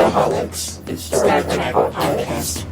Synthaholics, the Star Trek podcast.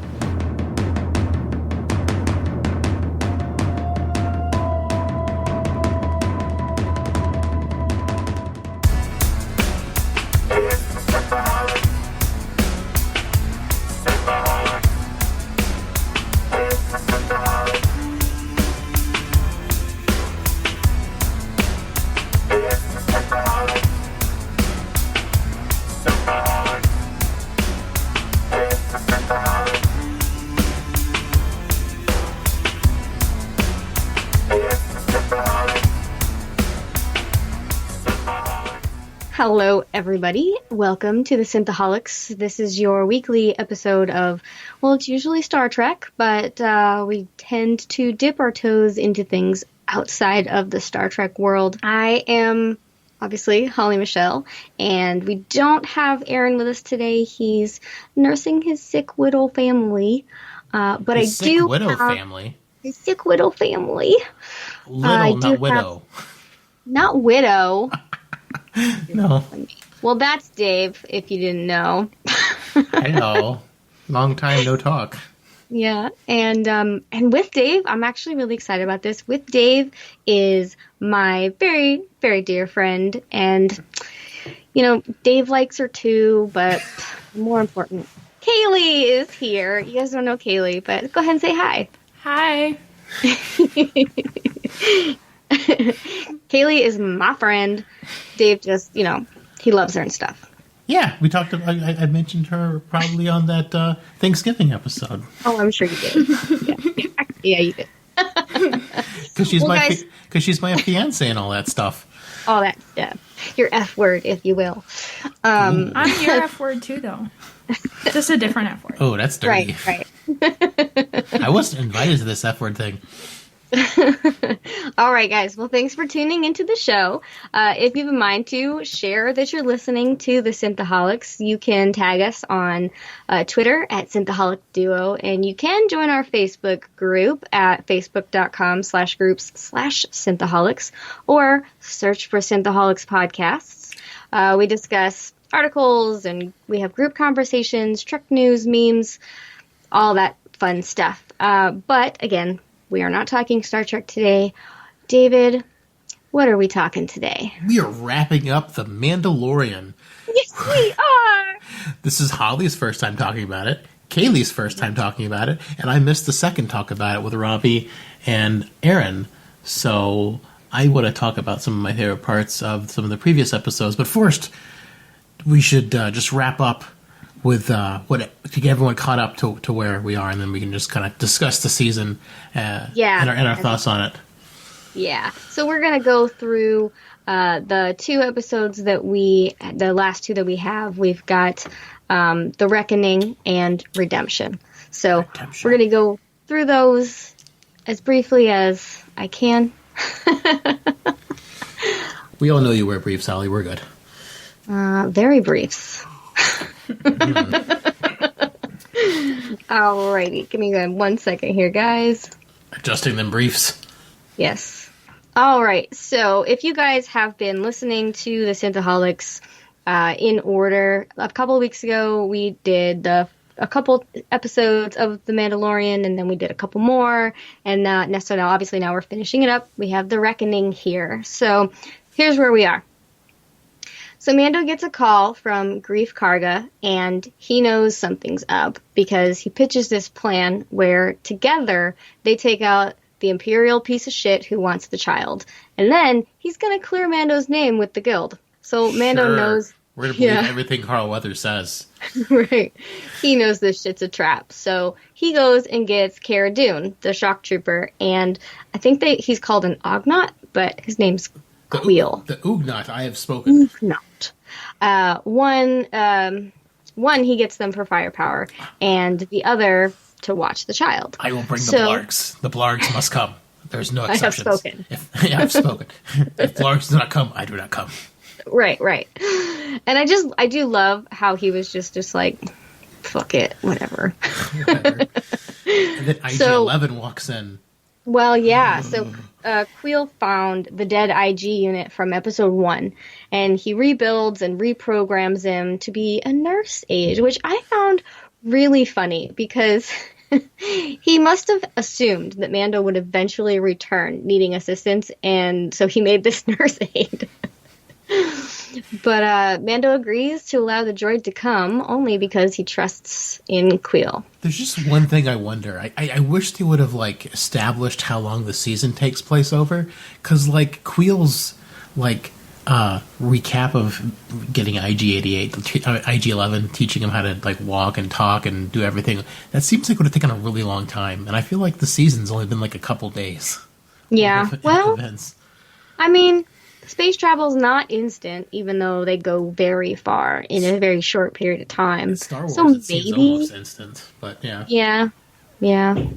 Hello, everybody. Welcome to the Synthaholics. This is your weekly episode of, well, it's usually Star Trek, but we tend to dip our toes into things outside of the Star Trek world. I am, obviously, Holly Michelle, and we don't have Aaron with us today. He's nursing his sick widow family, but his I do sick widow have family. His sick widow family. Little, not widow. Not widow. No. Well, that's Dave, if you didn't know. Hello. Long time no talk. Yeah, and with Dave, I'm actually really excited about this. With Dave is my very, very dear friend, and, you know, Dave likes her too, but more important, Kaylee is here. You guys don't know Kaylee, but go ahead and say hi. Hi. Kaylee is my friend. Dave just, you know, he loves her and stuff. Yeah, we talked about, I mentioned her probably on that Thanksgiving episode. Oh, I'm sure you did. Yeah, you did. Because she's my fiance and all that stuff. All that stuff. Your F word, if you will. I'm your F word too, though. Just a different F word. Oh, that's dirty. Right. I wasn't invited to this F word thing. All right, guys. Well, thanks for tuning into the show. If you have a mind to share that you're listening to the Synthaholics, you can tag us on Twitter at Synthaholic Duo, and you can join our Facebook group at facebook.com/groups/Synthaholics, or search for Synthaholics Podcasts. We discuss articles, and we have group conversations, Trek news, memes, all that fun stuff. But again, we are not talking Star Trek today. David, what are we talking today? We are wrapping up The Mandalorian. Yes, we are! This is Holly's first time talking about it, Kaylee's first time talking about it, and I missed the second talk about it with Robbie and Aaron. So I want to talk about some of my favorite parts of some of the previous episodes. But first, we should just wrap up with to get everyone caught up to where we are, and then we can just kind of discuss the season and our thoughts on it. Yeah. So we're going to go through the last two that we have. We've got The Reckoning and Redemption. So we're going to go through those as briefly as I can. We all know you wear briefs, Holly. We're good. Very briefs. Alrighty, give me 1 second here, guys. Adjusting them briefs. Yes. Alright, so if you guys have been listening to the Synthaholics in order, a couple of weeks ago we did a couple episodes of The Mandalorian, and then we did a couple more, and so now obviously now we're finishing it up. We have The Reckoning here. So here's where we are. So Mando gets a call from Grief Karga, and he knows something's up because he pitches this plan where together they take out the Imperial piece of shit who wants the child. And then he's going to clear Mando's name with the guild. So Mando knows... We're going to believe everything Carl Weathers says. Right. He knows this shit's a trap. So he goes and gets Cara Dune, the shock trooper, and I think he's called an Ognot, but his name's Queel. The Ugnaught, I have spoken. Ugnaught. One, he gets them for firepower, and the other to watch the child. I will bring the Blargs. The Blargs must come. There's no exceptions. I have spoken. I have spoken. If Blargs do not come, I do not come. Right. And I do love how he was just like, fuck it, whatever. And then IG-11 walks in. Well, yeah. So Queel found the dead IG unit from episode 1, and he rebuilds and reprograms him to be a nurse aide, which I found really funny because he must have assumed that Mando would eventually return needing assistance, and so he made this nurse aide. But Mando agrees to allow the droid to come only because he trusts in Queel. There's just one thing I wonder. I wish they would have, like, established how long the season takes place over. Because, like, Queel's, like, recap of getting IG-88, IG-11, teaching him how to, like, walk and talk and do everything, that seems like it would have taken a really long time. And I feel like the season's only been, like, a couple days. Yeah, well, Events. I mean, space travel's not instant, even though they go very far in a very short period of time. In Star Wars, so it seems maybe almost instant, but yeah. Yeah,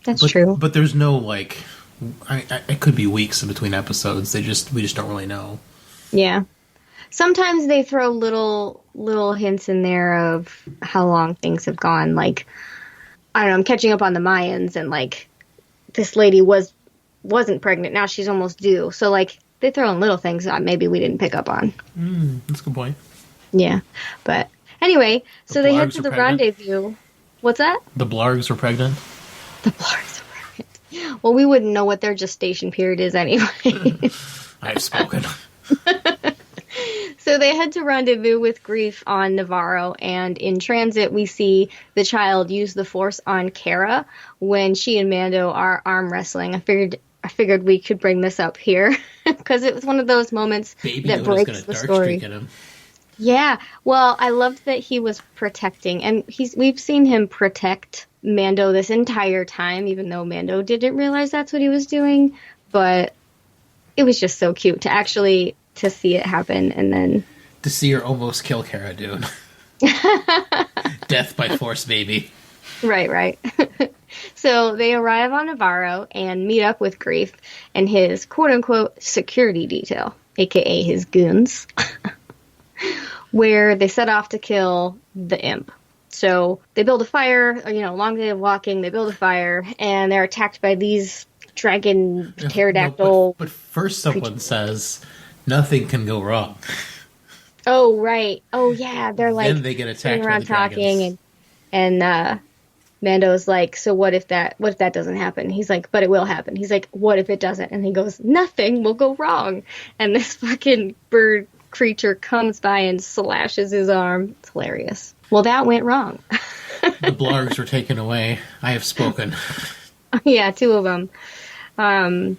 that's But, true. but there's no, like, it could be weeks in between episodes. We just don't really know. Yeah. Sometimes they throw little hints in there of how long things have gone. Like, I don't know, I'm catching up on the Mayans, and, like, this lady wasn't pregnant. Now she's almost due. So, like, they throw in little things that maybe we didn't pick up on. That's a good point. Yeah. But anyway, so they head to the pregnant. rendezvous. What's that? The Blargs were pregnant? The Blargs are pregnant. Well, we wouldn't know what their gestation period is anyway. I have spoken. So they head to rendezvous with Grief on Navarro, and in transit we see the child use the Force on Kara when she and Mando are arm wrestling. I figured we could bring this up here because it was one of those moments Baby that Yoda's breaks gonna the dark story. streak at him. Yeah, well, I loved that he was protecting, and we've seen him protect Mando this entire time, even though Mando didn't realize that's what he was doing. But it was just so cute to see it happen, and then To see her almost kill Cara Dune. Death by Force, baby. right. So they arrive on Navarro and meet up with Grief and his quote-unquote security detail, aka his goons, where they set off to kill the imp. So they build a fire, long day of walking, they build a fire, and they're attacked by these dragon pterodactyl. But first someone says, nothing can go wrong. Oh, right. Oh, yeah. They're like Then they get attacked by around the dragons. talking, and Mando's like, so what if that doesn't happen? He's like, but it will happen. He's like, what if it doesn't? And he goes, nothing will go wrong. And this fucking bird creature comes by and slashes his arm. It's hilarious. Well, that went wrong. The Blargs were taken away. I have spoken. Yeah, 2 of them.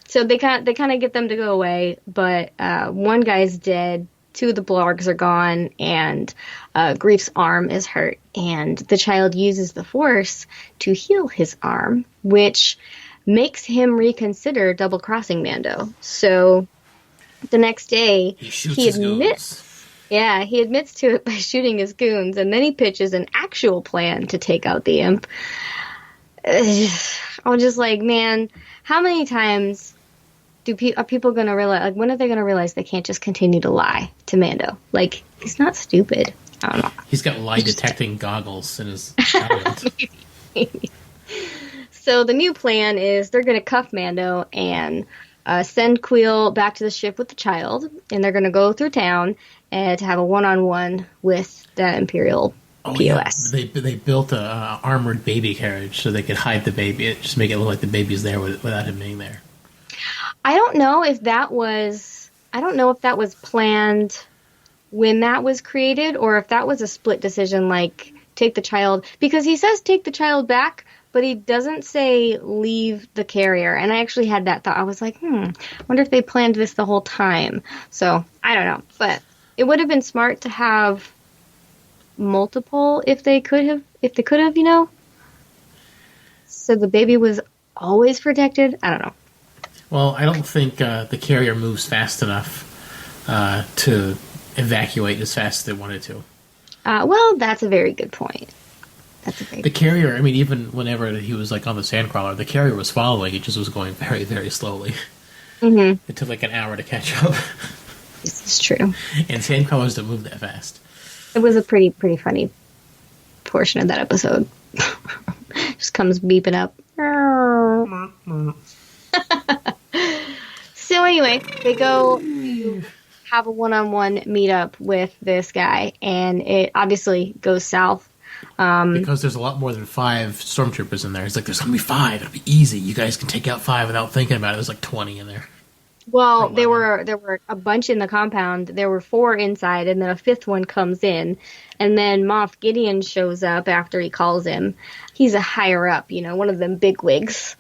So they kind of get them to go away, but one guy's dead. 2 of the Blargs are gone, and Grief's arm is hurt, and the child uses the Force to heal his arm, which makes him reconsider double-crossing Mando. So the next day, He shoots he his admits, goons. yeah, he admits to it by shooting his goons, and then he pitches an actual plan to take out the imp. I'm just like, man, how many times are people going to realize, like, when are they going to realize they can't just continue to lie to Mando? Like, he's not stupid. I don't know. He's got lie detecting goggles in his helmet. Maybe. So the new plan is they're going to cuff Mando and send Queel back to the ship with the child, and they're going to go through town to have a one-on-one with the Imperial POS. Yeah. They built a armored baby carriage so they could hide the baby. Just make it look like the baby's there without him being there. I don't know if that was planned when that was created, or if that was a split decision, like take the child, because he says take the child back, but he doesn't say leave the carrier. And I actually had that thought. I was like, I wonder if they planned this the whole time. So I don't know, but it would have been smart to have multiple if they could have, so the baby was always protected. I don't know. Well, I don't think the carrier moves fast enough to evacuate as fast as they wanted to. Well, that's a very good point. The carrier, I mean, even whenever he was like on the sandcrawler, the carrier was following. It just was going very, very slowly. Mm-hmm. It took like an hour to catch up. This is true. And sandcrawlers don't move that fast. It was a pretty funny portion of that episode. Just comes beeping up. So anyway, they go to have a one-on-one meetup with this guy, and it obviously goes south. Because there's a lot more than 5 stormtroopers in there. It's like, there's going to be 5. It'll be easy. You guys can take out 5 without thinking about it. There's like 20 in there. Well, there were a bunch in the compound. There were 4 inside, and then a 5th one comes in. And then Moff Gideon shows up after he calls him. He's a higher up, one of them bigwigs.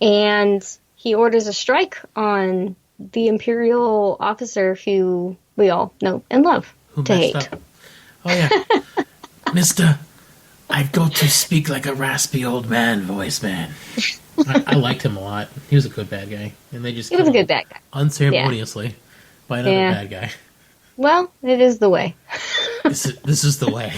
And he orders a strike on the Imperial officer who we all know and love to hate. Up. Oh, yeah. Mister, I've got to speak like a raspy old man voice, man. I liked him a lot. He was a good bad guy. And they just he was a good bad guy. Unceremoniously by another bad guy. Well, it is the way. This is the way.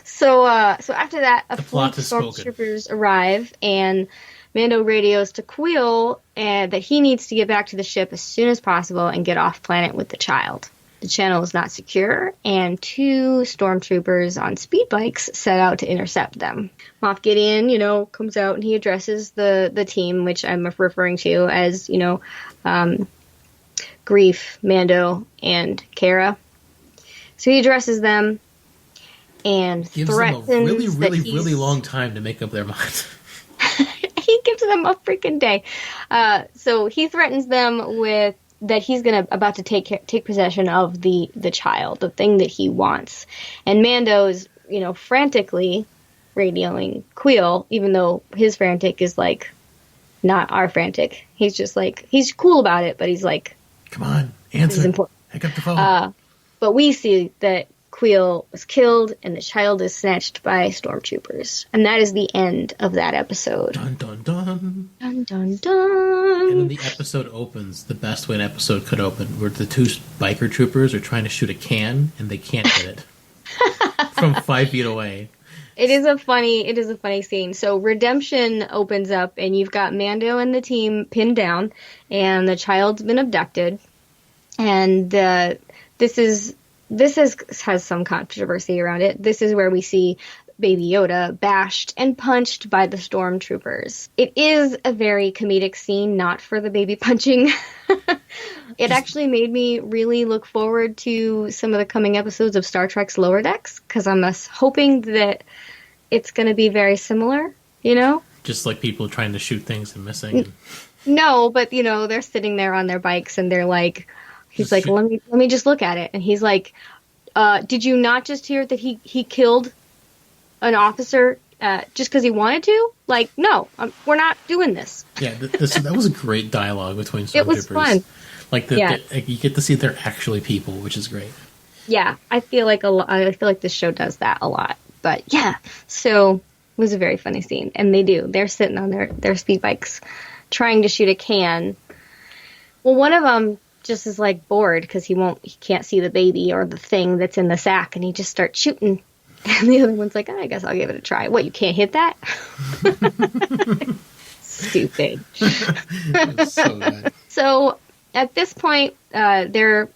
So after that, a fleet of stormtroopers arrive, and Mando radios to Quill that he needs to get back to the ship as soon as possible and get off planet with the child. The channel is not secure, and 2 stormtroopers on speed bikes set out to intercept them. Moff Gideon, comes out and he addresses the team, which I'm referring to as, Grief, Mando, and Kara. So he addresses them and gives threatens them a really long time to make up their mind. He gives them a freaking day. So he threatens them with that he's about to take possession of the child, the thing that he wants. And Mando is, frantically radioing Quill, even though his frantic is like not our frantic. He's just like, he's cool about it, but he's like, come on, answer. This is important. Pick up the phone. But we see that Quill was killed and the child is snatched by stormtroopers. And that is the end of that episode. Dun, dun, dun. Dun, dun, dun. And then the episode opens the best way an episode could open, where the 2 biker troopers are trying to shoot a can and they can't hit it from 5 feet away. It is a funny scene. So Redemption opens up and you've got Mando and the team pinned down and the child's been abducted. And this has some controversy around it. This is where we see Baby Yoda bashed and punched by the stormtroopers. It is a very comedic scene, not for the baby punching. It actually made me really look forward to some of the coming episodes of Star Trek's Lower Decks, because I'm hoping that it's going to be very similar, Just like people trying to shoot things and missing. No, but, they're sitting there on their bikes and they're like, he's like, let me just look at it. And he's like, did you not just hear that he killed an officer just because he wanted to? Like, no, we're not doing this. Yeah, that was a great dialogue between stormtroopers. It was fun. Like, you get to see they're actually people, which is great. Yeah, I feel like this show does that a lot. But yeah, so it was a very funny scene. And they're sitting on their speed bikes trying to shoot a can. Well, one of them just is like bored because he can't see the baby or the thing that's in the sack, and he just starts shooting. And the other one's like, I guess I'll give it a try. What, you can't hit that? Stupid. So bad. So at this point, they're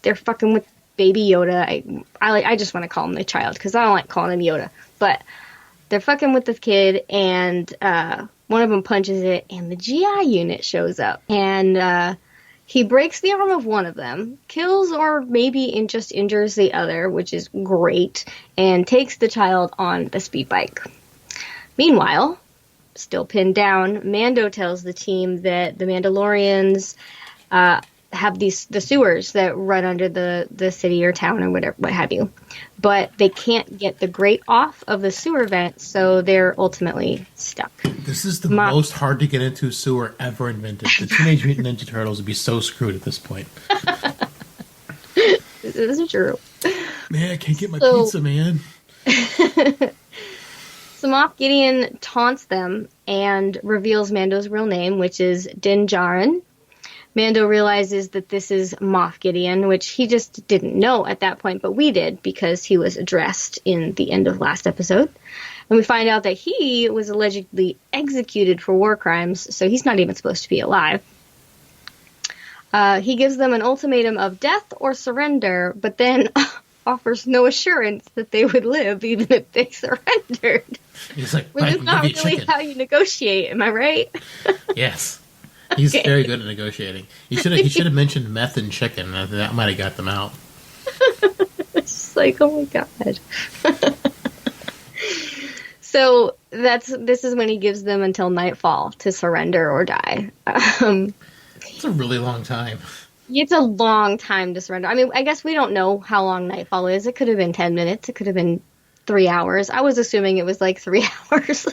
fucking with Baby Yoda. I just want to call him the child because I don't like calling him Yoda. But they're fucking with this kid, and one of them punches it, and the GI unit shows up. And he breaks the arm of one of them, kills or maybe just injures the other, which is great, and takes the child on the speed bike. Meanwhile, still pinned down, Mando tells the team that the Mandalorians have the sewers that run under the city or town or whatever, what have you. But they can't get the grate off of the sewer vent, so they're ultimately stuck. This is the most hard to get into sewer ever invented. The Teenage Mutant Ninja Turtles would be so screwed at this point. This is true. Man, I can't get my pizza, man. So Moff Gideon taunts them and reveals Mando's real name, which is Din Djarin. Mando realizes that this is Moff Gideon, which he just didn't know at that point, but we did because he was addressed in the end of last episode. And we find out that he was allegedly executed for war crimes, so he's not even supposed to be alive. He gives them an ultimatum of death or surrender, but then offers no assurance that they would live even if they surrendered. He's like, Which I is can not give you really chicken. how you negotiate, am I right? Yes. He's very good at negotiating. He should have mentioned meth and chicken. That might have got them out. It's just like, oh my god. So this is when he gives them until nightfall to surrender or die. It's a really long time. It's a long time to surrender. I mean, I guess we don't know how long nightfall is. It could have been 10 minutes. It could have been 3 hours. I was assuming it was like 3 hours.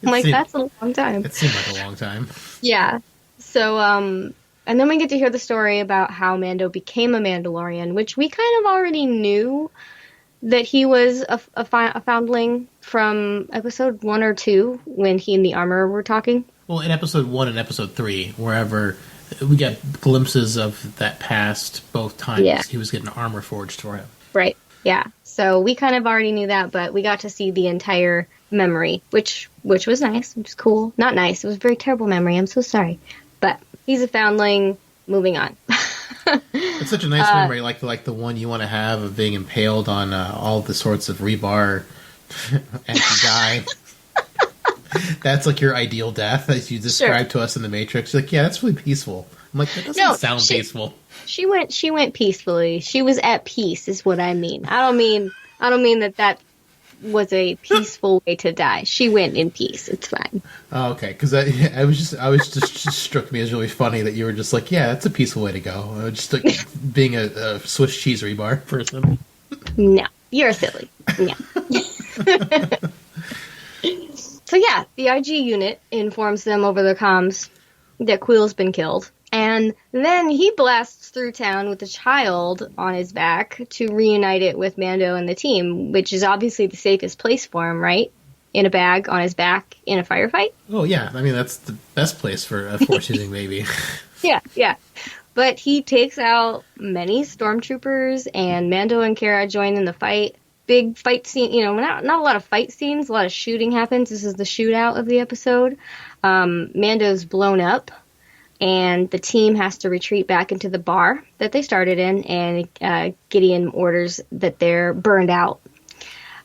I'm like, that's a long time. It seemed like a long time. Yeah. So, and then we get to hear the story about how Mando became a Mandalorian, which we kind of already knew that he was a foundling from episode 1 or 2 when he and the armorer were talking. Well, in episode 1 and episode 3, wherever we get glimpses of that past both times, Yeah. he was getting armor forged for him. Right. Yeah. So we kind of already knew that, but we got to see the entire memory, which was nice, which was cool. Not nice. It was a very terrible memory. I'm so sorry. But he's a foundling. Moving on. It's such a nice memory, like the one you want to have of being impaled on all the sorts of rebar and you die. That's like your ideal death, as you described to us in the Matrix. Like, yeah, that's really peaceful. I'm like, that doesn't sound peaceful. She went peacefully. She was at peace, is what I mean. I don't mean that was a peaceful way to die. She went in peace. It's fine. Oh, okay, because I was just struck me as really funny that you were just like, yeah, that's a peaceful way to go. Just like being a Swiss cheese rebar person. No, you're silly. No. So yeah, the IG unit informs them over the comms that Quill's been killed. And then he blasts through town with a child on his back to reunite it with Mando and the team, which is obviously the safest place for him, right? In a bag, on his back, in a firefight? Oh, yeah. I mean, that's the best place for a force-using baby. Yeah. But he takes out many stormtroopers, and Mando and Cara join in the fight. Big fight scene, not a lot of fight scenes, a lot of shooting happens. This is the shootout of the episode. Mando's blown up, and the team has to retreat back into the bar that they started in, and Gideon orders that they're burned out.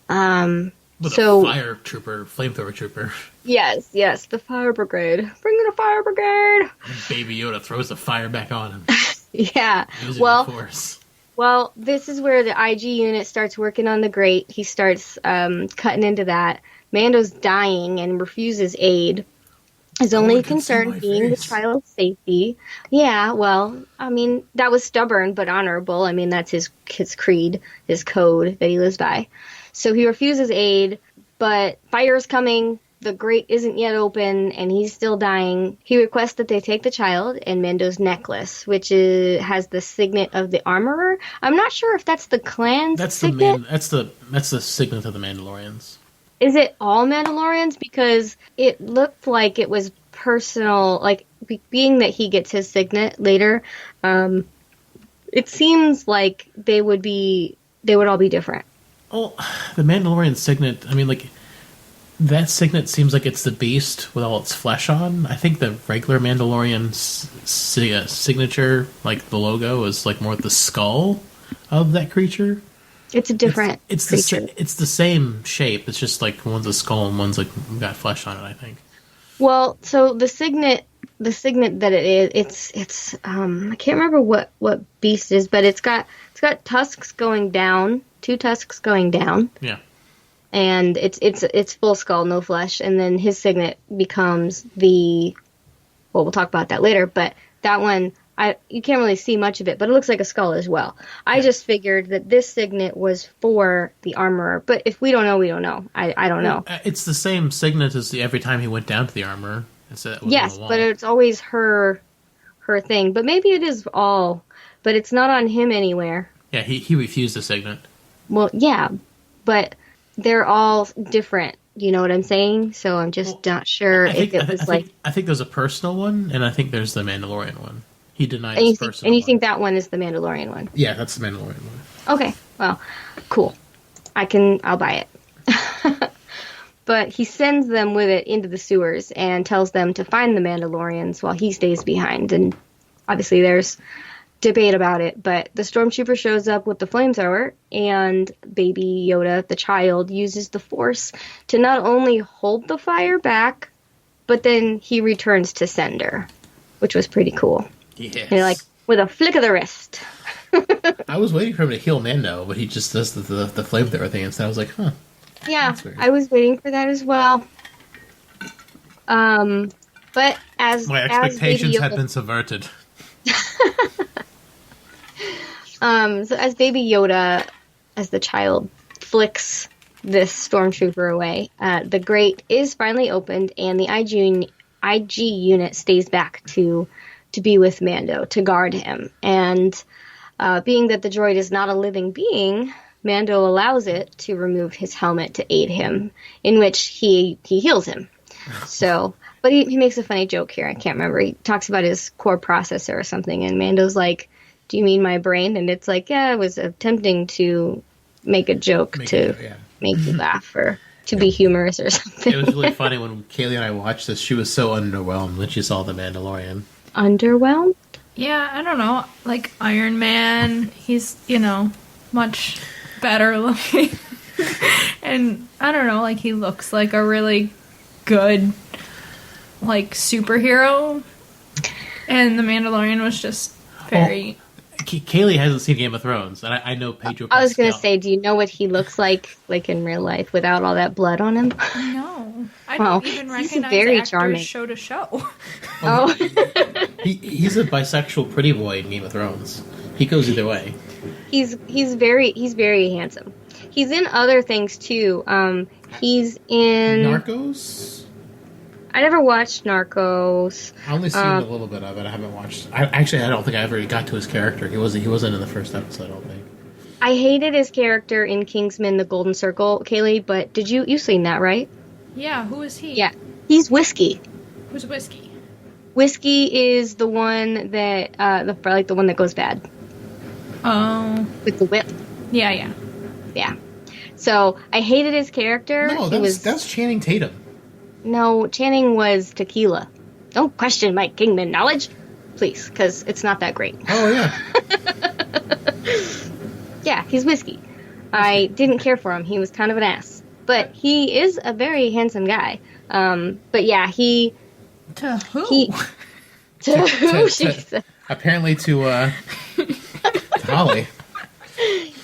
With a fire trooper, flamethrower trooper. Yes, the fire brigade. Bring in a fire brigade! And Baby Yoda throws the fire back on him. Yeah, Using the Force. Well, this is where the IG unit starts working on the grate. He starts cutting into that. Mando's dying and refuses aid. His only concern being the child's safety. Yeah, well, I mean, that was stubborn but honorable. I mean, that's his creed, his code that he lives by. So he refuses aid, but fire's coming. The grate isn't yet open, and he's still dying. He requests that they take the child and Mando's necklace, which has the signet of the armorer. I'm not sure if that's the clan's signet. That's the signet of the Mandalorians. Is it all Mandalorians? Because it looked like it was personal, like being that he gets his signet later. It seems like they would all be different. Oh, the Mandalorian signet. I mean, like, that signet seems like it's the beast with all its flesh on. I think the regular Mandalorian signature, like the logo, is like more the skull of that creature. It's a different creature. It's the same shape. It's just like one's a skull and one's like got flesh on it, I think. Well, so the signet that it is, it's I can't remember what beast it is, but it's got tusks going down, 2 tusks going down. Yeah. And it's full skull, no flesh, and then his signet becomes we'll talk about that later, but that one, you can't really see much of it, but it looks like a skull as well. I just figured that this signet was for the armorer, but if we don't know, we don't know. I don't know. It's the same signet as every time he went down to the armorer. Yes, but it's always her thing. But maybe it is all, but it's not on him anywhere. Yeah, he refused the signet. Well, yeah, but they're all different. You know what I'm saying? So I'm just not sure if it was I think there's a personal one, and I think there's the Mandalorian one. He denied his personal one. And you think that one is the Mandalorian one? Yeah, that's the Mandalorian one. Okay, well, cool. I'll buy it. But he sends them with it into the sewers and tells them to find the Mandalorians while he stays behind. And obviously there's debate about it, but the stormtrooper shows up with the flamethrower, and baby Yoda, the child, uses the Force to not only hold the fire back, but then he returns to sender, which was pretty cool. Yes. And like, with a flick of the wrist. I was waiting for him to heal Mando, but he just does the flamethrower thing instead. I was like, huh. Yeah, I was waiting for that as well. But as my expectations had been subverted. So as Baby Yoda, as the child, flicks this stormtrooper away, the grate is finally opened, and the IG unit stays back to be with Mando, to guard him. And being that the droid is not a living being, Mando allows it to remove his helmet to aid him, in which he heals him. So, but he makes a funny joke here. I can't remember. He talks about his core processor or something, and Mando's like, "Do you mean my brain?" And it's like, "Yeah, I was attempting to make a joke make you laugh or to be humorous or something." It was really funny when Kaylee and I watched this. She was so underwhelmed when she saw The Mandalorian. Underwhelmed? Yeah, I don't know. Like Iron Man, he's, much better looking. And I don't know, like he looks like a really good, like, superhero. And The Mandalorian was just very... Kaylee hasn't seen Game of Thrones, and I know Pedro Pascal. I was going to say, do you know what he looks like in real life without all that blood on him? No. I don't even recognize very actors charming. show to show. Oh. He's a bisexual pretty boy in Game of Thrones. He goes either way. He's very handsome. He's in other things too. He's in Narcos? I never watched Narcos. I only seen a little bit of it. I haven't watched. I don't think I ever got to his character. He wasn't in the first episode, I don't think. I hated his character in Kingsman: The Golden Circle, Kaylee. But you seen that, right? Yeah. Who is he? Yeah, he's Whiskey. Who's Whiskey? Whiskey is the one that the one that goes bad. Oh. With the whip. Yeah. Yeah. So I hated his character. No, that's Channing Tatum. No, Channing was Tequila. Don't question my Kingman knowledge, please, because it's not that great. Oh, yeah. Yeah, he's Whiskey. I didn't care for him. He was kind of an ass. But he is a very handsome guy. But yeah, he... To who? To who, she said. Apparently to Holly.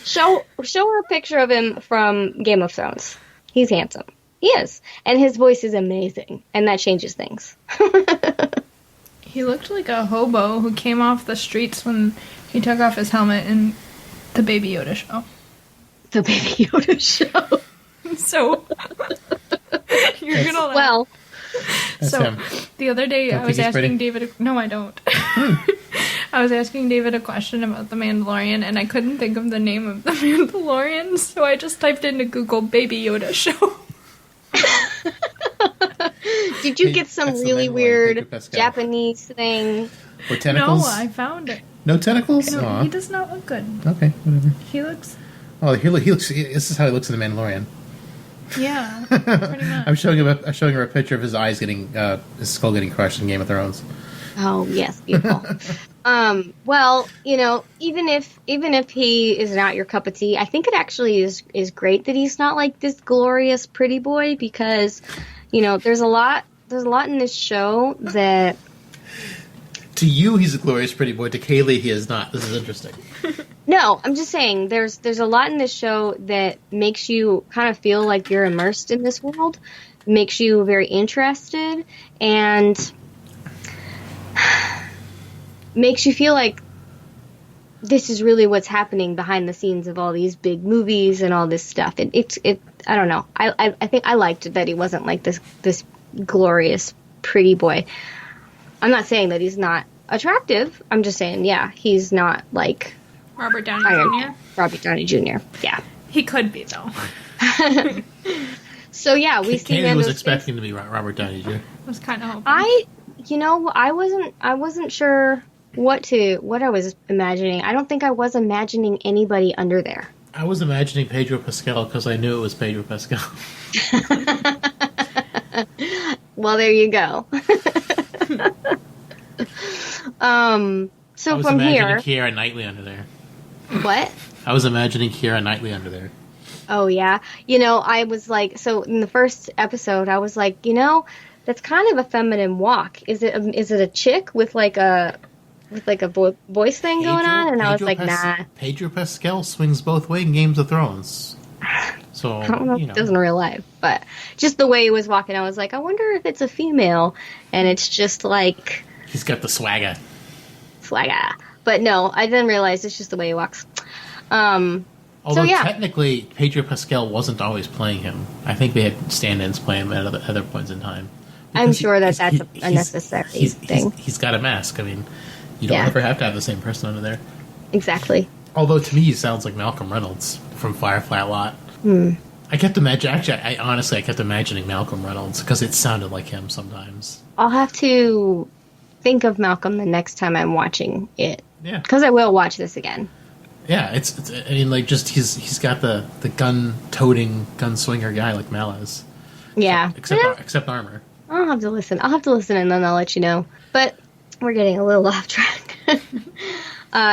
Show her a picture of him from Game of Thrones. He's handsome. He is. And his voice is amazing. And that changes things. He looked like a hobo who came off the streets when he took off his helmet in the Baby Yoda show. The Baby Yoda show. So, you're gonna laugh. Well, so, the other day I was asking David... No, I don't. I was asking David a question about The Mandalorian, and I couldn't think of the name of The Mandalorian, so I just typed into Google Baby Yoda show. Did you get some really weird Japanese thing? Or tentacles? No, I found it. No tentacles? No, he does not look good. Okay, whatever. He looks... Oh, he looks... This is how he looks in The Mandalorian. Yeah, pretty much. I'm showing her a picture of his eyes his skull getting crushed in Game of Thrones. Oh, yes, beautiful. Well, even if he is not your cup of tea, I think it actually is great that he's not like this glorious pretty boy, because, there's a lot in this show that... To you, he's a glorious pretty boy. To Kaylee, he is not. This is interesting. No, I'm just saying there's a lot in this show that makes you kind of feel like you're immersed in this world, makes you very interested, and makes you feel like this is really what's happening behind the scenes of all these big movies and all this stuff. It I don't know. I think I liked that he wasn't like this glorious pretty boy. I'm not saying that he's not attractive. I'm just saying, yeah, he's not like Robert Downey Jr. Robert Downey Jr. Yeah, he could be though. So yeah, we see. Kaylee was expecting to be Robert Downey Jr. I was kind of hoping. I wasn't sure what I was imagining. I don't think I was imagining anybody under there. I was imagining Pedro Pascal because I knew it was Pedro Pascal. Well, there you go. So was from imagining here, Keira Knightley under there. what? I was imagining Keira Knightley under there. Oh yeah. I was like, so in the first episode, I was like, that's kind of a feminine walk. Is it a chick with like a voice thing going on? And I was like, nah. Pedro Pascal swings both way in Games of Thrones. So I don't know if it does in real life, but just the way he was walking, I was like, I wonder if it's a female, and it's just like he's got the swagger. But no, I didn't realize it's just the way he walks. Although technically, Pedro Pascal wasn't always playing him. I think they had stand-ins playing him at other points in time. I'm sure that's a necessary thing. He's got a mask. I mean, you don't ever have to have the same person under there. Exactly. Although to me, he sounds like Malcolm Reynolds from Firefly a lot. I kept imagining. Actually, I kept imagining Malcolm Reynolds because it sounded like him sometimes. I'll have to think of Malcolm the next time I'm watching it. Yeah. Because I will watch this again. Yeah, it's. I mean, like, just he's got the gun-toting, gunswinger guy like Mal is. Yeah. Except armor. I'll have to listen, and then I'll let you know. But we're getting a little off track.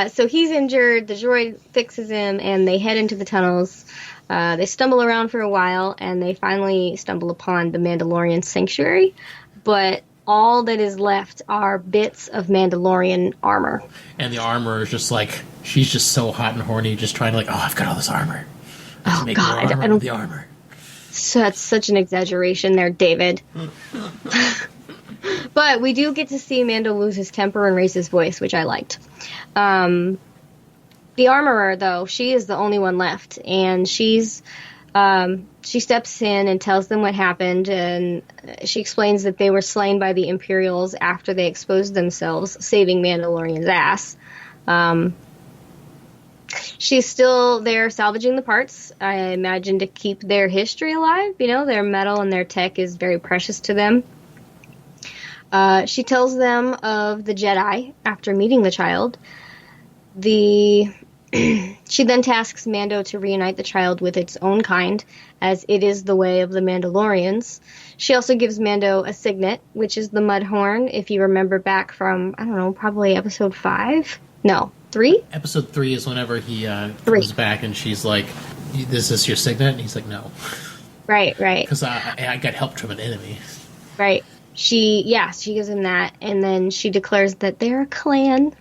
So he's injured. The droid fixes him, and they head into the tunnels. They stumble around for a while, and they finally stumble upon the Mandalorian sanctuary. But all that is left are bits of Mandalorian armor. And the armor is just like, she's just so hot and horny, just trying to like, I've got all this armor. Oh, God. I don't... The armor. So that's such an exaggeration there, David. But we do get to see Mando lose his temper and raise his voice, which I liked. The armorer, though, she is the only one left, and she steps in and tells them what happened, and she explains that they were slain by the Imperials after they exposed themselves, saving Mandalorian's ass. She's still there salvaging the parts, I imagine, to keep their history alive. Their metal and their tech is very precious to them. She tells them of the Jedi after meeting the child. She then tasks Mando to reunite the child with its own kind, as it is the way of the Mandalorians. She also gives Mando a signet, which is the mud horn, if you remember back from, I don't know, probably episode 5? No, 3? Episode 3 is whenever he comes back and she's like, is this your signet? And he's like, no. Right. Because I got help from an enemy. Right. She gives him that, and then she declares that they're a clan.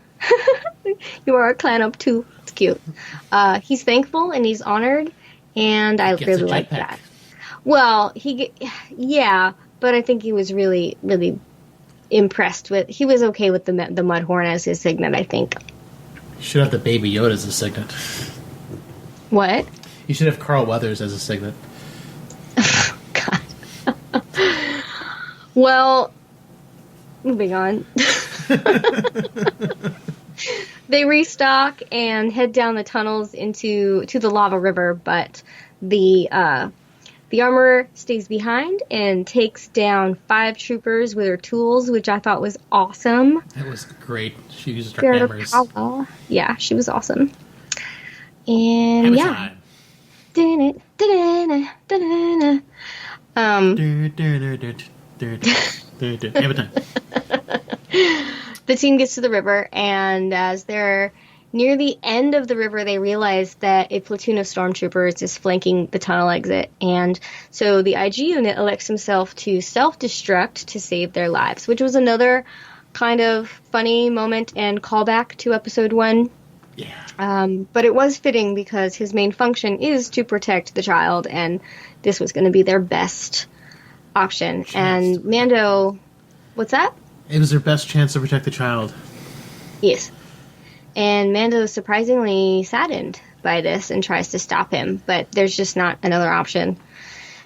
You are a clan up too. It's cute. He's thankful and he's honored, and I really like that. Well, but I think he was really, really impressed with. He was okay with the Mudhorn as his signet, I think. You should have the Baby Yoda as a signet. What? You should have Carl Weathers as a signet. God. Well, moving on. They restock and head down the tunnels to the lava river, but the armorer stays behind and takes down 5 troopers with her tools, which I thought was awesome. That was great. She used her hammers. Yeah, she was awesome. And Hammer time. The team gets to the river, and as they're near the end of the river, they realize that a platoon of stormtroopers is flanking the tunnel exit, and so the IG unit elects himself to self-destruct to save their lives, which was another kind of funny moment and callback to episode 1. Yeah. But it was fitting because his main function is to protect the child, and this was going to be their best option. And Mando... What's that? It was their best chance to protect the child. Yes. And Mando is surprisingly saddened by this and tries to stop him, but there's just not another option.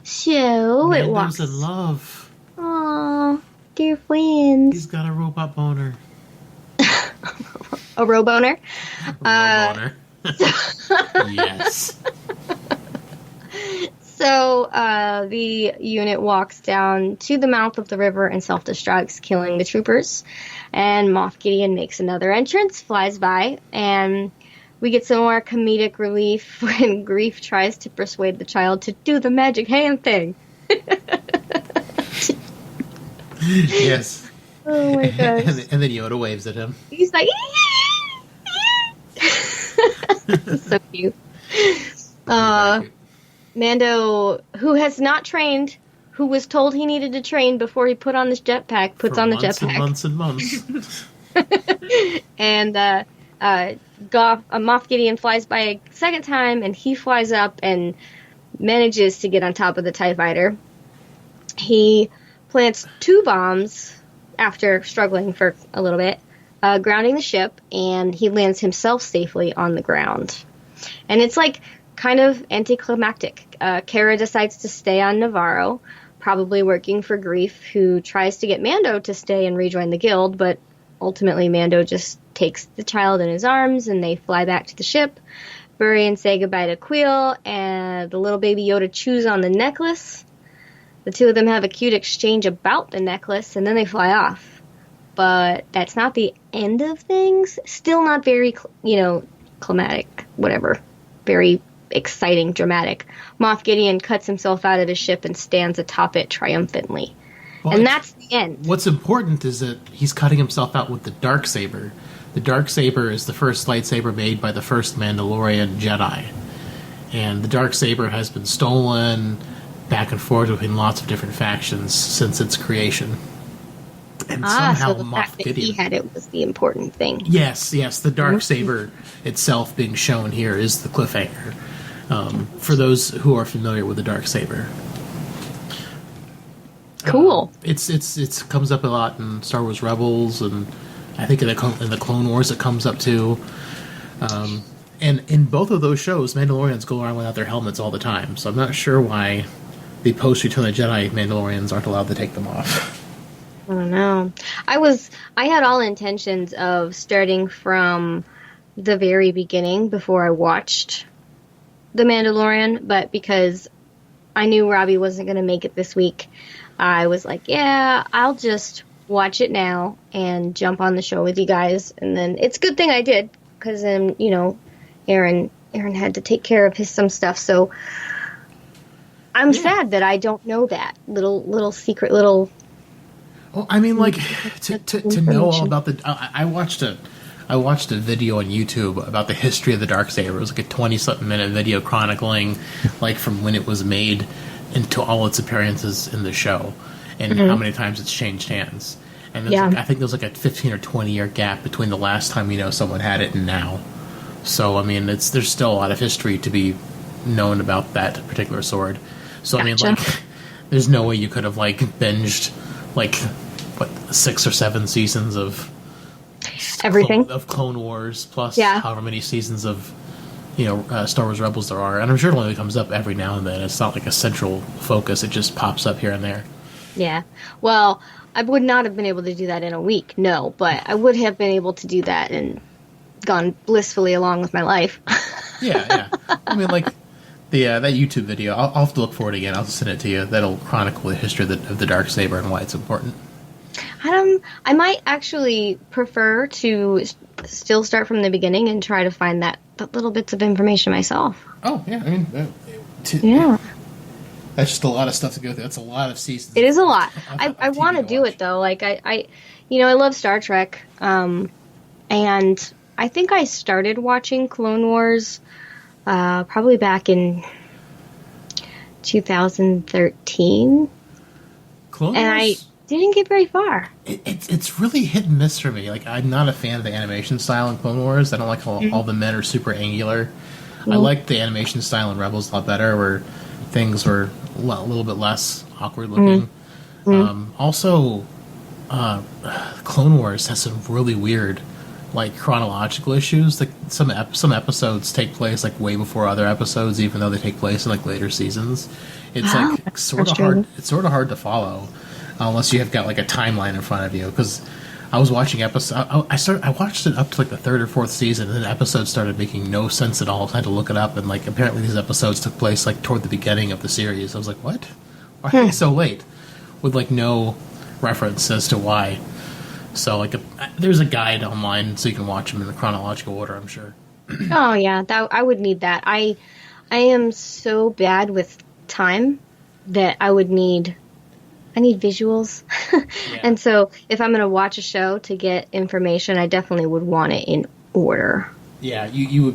So Mando's it walks. in love. Aww, dear friends. He's got a robot boner. A roboner? Boner. Yes. So the unit walks down to the mouth of the river and self-destructs, killing the troopers. And Moff Gideon makes another entrance, flies by, and we get some more comedic relief when Grief tries to persuade the child to do the magic hand thing. Yes. Oh my gosh. And then Yoda waves at him. He's like, ee! So cute. Mando, who has not trained, who was told he needed to train before he put on this jetpack, puts For on the months and jetpack. months and months. And Moff Gideon flies by a second time, and he flies up and manages to get on top of the TIE fighter. He plants 2 bombs after struggling for a little bit, grounding the ship, and he lands himself safely on the ground. And it's like kind of anticlimactic. Kara decides to stay on Navarro, probably working for Grief, who tries to get Mando to stay and rejoin the guild, but ultimately Mando just takes the child in his arms and they fly back to the ship, bury and say goodbye to Quill, and the little baby Yoda chews on the necklace. The 2 of them have a cute exchange about the necklace, and then they fly off. But that's not the end of things. Still not very, climatic, whatever. Very exciting, dramatic. Moff Gideon cuts himself out of the ship and stands atop it triumphantly. Well, and that's the end. What's important is that he's cutting himself out with the Darksaber. The Darksaber is the first lightsaber made by the first Mandalorian Jedi. And the Darksaber has been stolen back and forth between lots of different factions since its creation. And somehow so the Moff fact that Gideon... he had it was the important thing. Yes, the Darksaber itself being shown here is the cliffhanger. For those who are familiar with the Darksaber. Cool. It's comes up a lot in Star Wars Rebels, and I think in the Clone Wars it comes up too. And in both of those shows, Mandalorians go around without their helmets all the time. So I'm not sure why the post-Return of the Jedi Mandalorians aren't allowed to take them off. I don't know. I had all intentions of starting from the very beginning before I watched The Mandalorian, but because I knew Robbie wasn't going to make it this week, I was like, yeah, I'll just watch it now and jump on the show with you guys. And then it's a good thing I did, because then, Aaron had to take care of some stuff, so I'm sad that I don't know that little secret little. Well, I mean, like to know all about the. I watched a video on YouTube about the history of the Darksaber. It was like a 20-something minute video chronicling, like from when it was made into all its appearances in the show, and how many times it's changed hands. And I think there's like a 15 or 20 year gap between the last time someone had it and now. So I mean, there's still a lot of history to be known about that particular sword. So I mean, like, there's no way you could have like binged like 6 or 7 seasons of everything of Clone Wars plus Yeah. however many seasons of Star Wars Rebels there are, and I'm sure it only comes up every now and then. It's not like a central focus; it just pops up here and there. Yeah. Well, I would not have been able to do that in a week, no, but I would have been able to do that and gone blissfully along with my life. Yeah. I mean, like that YouTube video. I'll have to look for it again. I'll send it to you. That'll chronicle the history of the Darksaber and why it's important. I might actually prefer to still start from the beginning and try to find that little bits of information myself. Oh yeah, I mean, Yeah. that's just a lot of stuff to go through. That's a lot of seasons. It is a lot. of I TV want to do watch. it though. Like I love Star Trek, and I think I started watching Clone Wars probably back in 2013, Clone and I Wars? didn't get very far. It's really hit and miss for me. Like, I'm not a fan of the animation style in Clone Wars. I don't like how all the men are super angular. I like the animation style in Rebels a lot better, where things were a little bit less awkward looking. Also, Clone Wars has some really weird, like, chronological issues. Like, some episodes take place like way before other episodes, even though they take place in like later seasons. It's like sort of hard. It's sort of hard to follow. Unless you have got like a timeline in front of you, because I was watching episode. I watched it up to like the 3rd or 4th season, and then episodes started making no sense at all. I had to look it up, and like apparently these episodes took place like toward the beginning of the series. I was like, what? Why are they so late? With like no reference as to why. So like there's a guide online so you can watch them in the chronological order, I'm sure. Oh yeah, I would need that. I am so bad with time that I need visuals. And so if I'm going to watch a show to get information, I definitely would want it in order. Yeah, you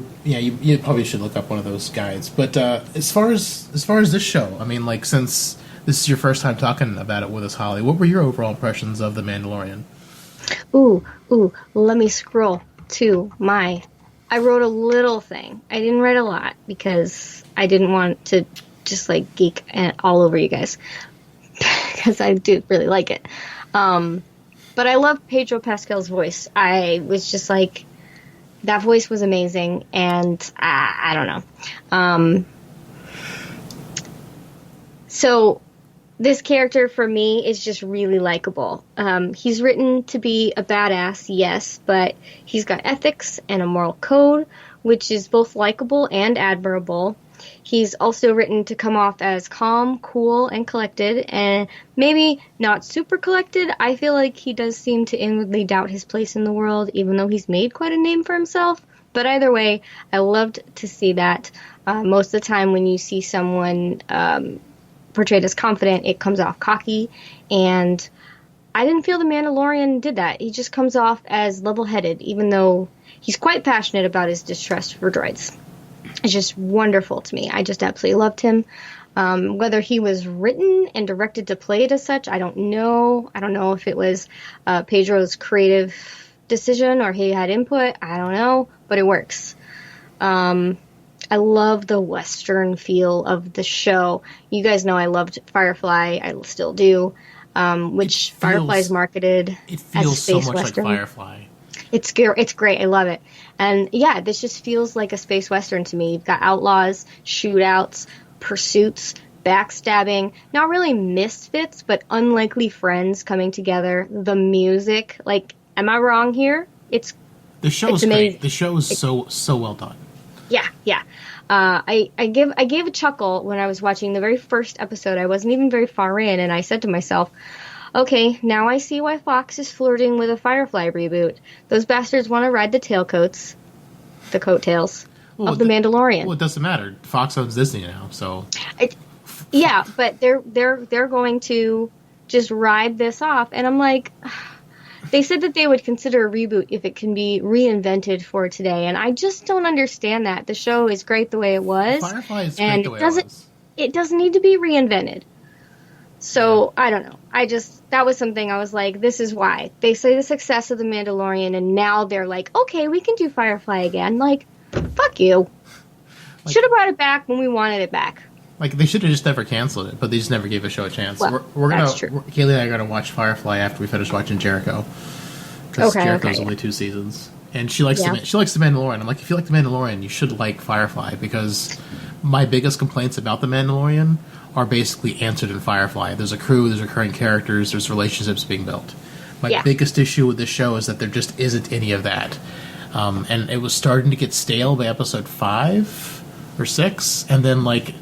probably should look up one of those guides. But as far as this show, I mean, like, since this is your first time talking about it with us, Holly, what were your overall impressions of The Mandalorian? Ooh, let me scroll to my... I wrote a little thing. I didn't write a lot because I didn't want to just, like, geek all over you guys. Because I do really like it. But I love Pedro Pascal's voice. I was just like... That voice was amazing, and I don't know. So this character, for me, is just really likable. He's written to be a badass, yes, but he's got ethics and a moral code, which is both likable and admirable. He's also written to come off as calm, cool, and collected, and maybe not super collected. I feel like he does seem to inwardly doubt his place in the world, even though he's made quite a name for himself. But either way, I loved to see that. Most of the time when you see someone portrayed as confident, it comes off cocky, and I didn't feel the Mandalorian did that. He just comes off as level-headed, even though he's quite passionate about his distrust for droids. It's just wonderful to me. I just absolutely loved him. Whether he was written and directed to play it as such, I don't know. I don't know if it was Pedro's creative decision or he had input. I don't know, but it works. I love the Western feel of the show. You guys know I loved Firefly. I still do. Which Firefly's marketed as a space so much Western. like Firefly. It's great. I love it. And yeah, this just feels like a space Western to me. You've got outlaws, shootouts, pursuits, backstabbing, not really misfits, but unlikely friends coming together. The music, like, am I wrong here? The show's great. The show is so well done. Yeah. I gave a chuckle when I was watching the very first episode. I wasn't even very far in, and I said to myself, okay, now I see why Fox is flirting with a Firefly reboot. Those bastards want to ride the coattails of the Mandalorian. Well, it doesn't matter. Fox owns Disney now, so... Yeah, but they're going to just ride this off, and I'm like... They said that they would consider a reboot if it can be reinvented for today, and I just don't understand that. The show is great the way it was. Firefly is great the way it was. It doesn't need to be reinvented. So, I don't know. That was something I was like, this is why. They say the success of The Mandalorian, and now they're like, okay, we can do Firefly again. Like, fuck you. Should have brought it back when we wanted it back. Like, they should have just never canceled it, but they just never gave the show a chance. Well, that's true. Kaylee and I are going to watch Firefly after we finish watching Jericho. Because Jericho's only 2 seasons. And she likes The Mandalorian. I'm like, if you like The Mandalorian, you should like Firefly, because my biggest complaints about The Mandalorian are basically answered in Firefly. There's a crew, there's recurring characters, there's relationships being built. My biggest issue with this show is that there just isn't any of that. And it was starting to get stale by episode 5 or 6, and then, like,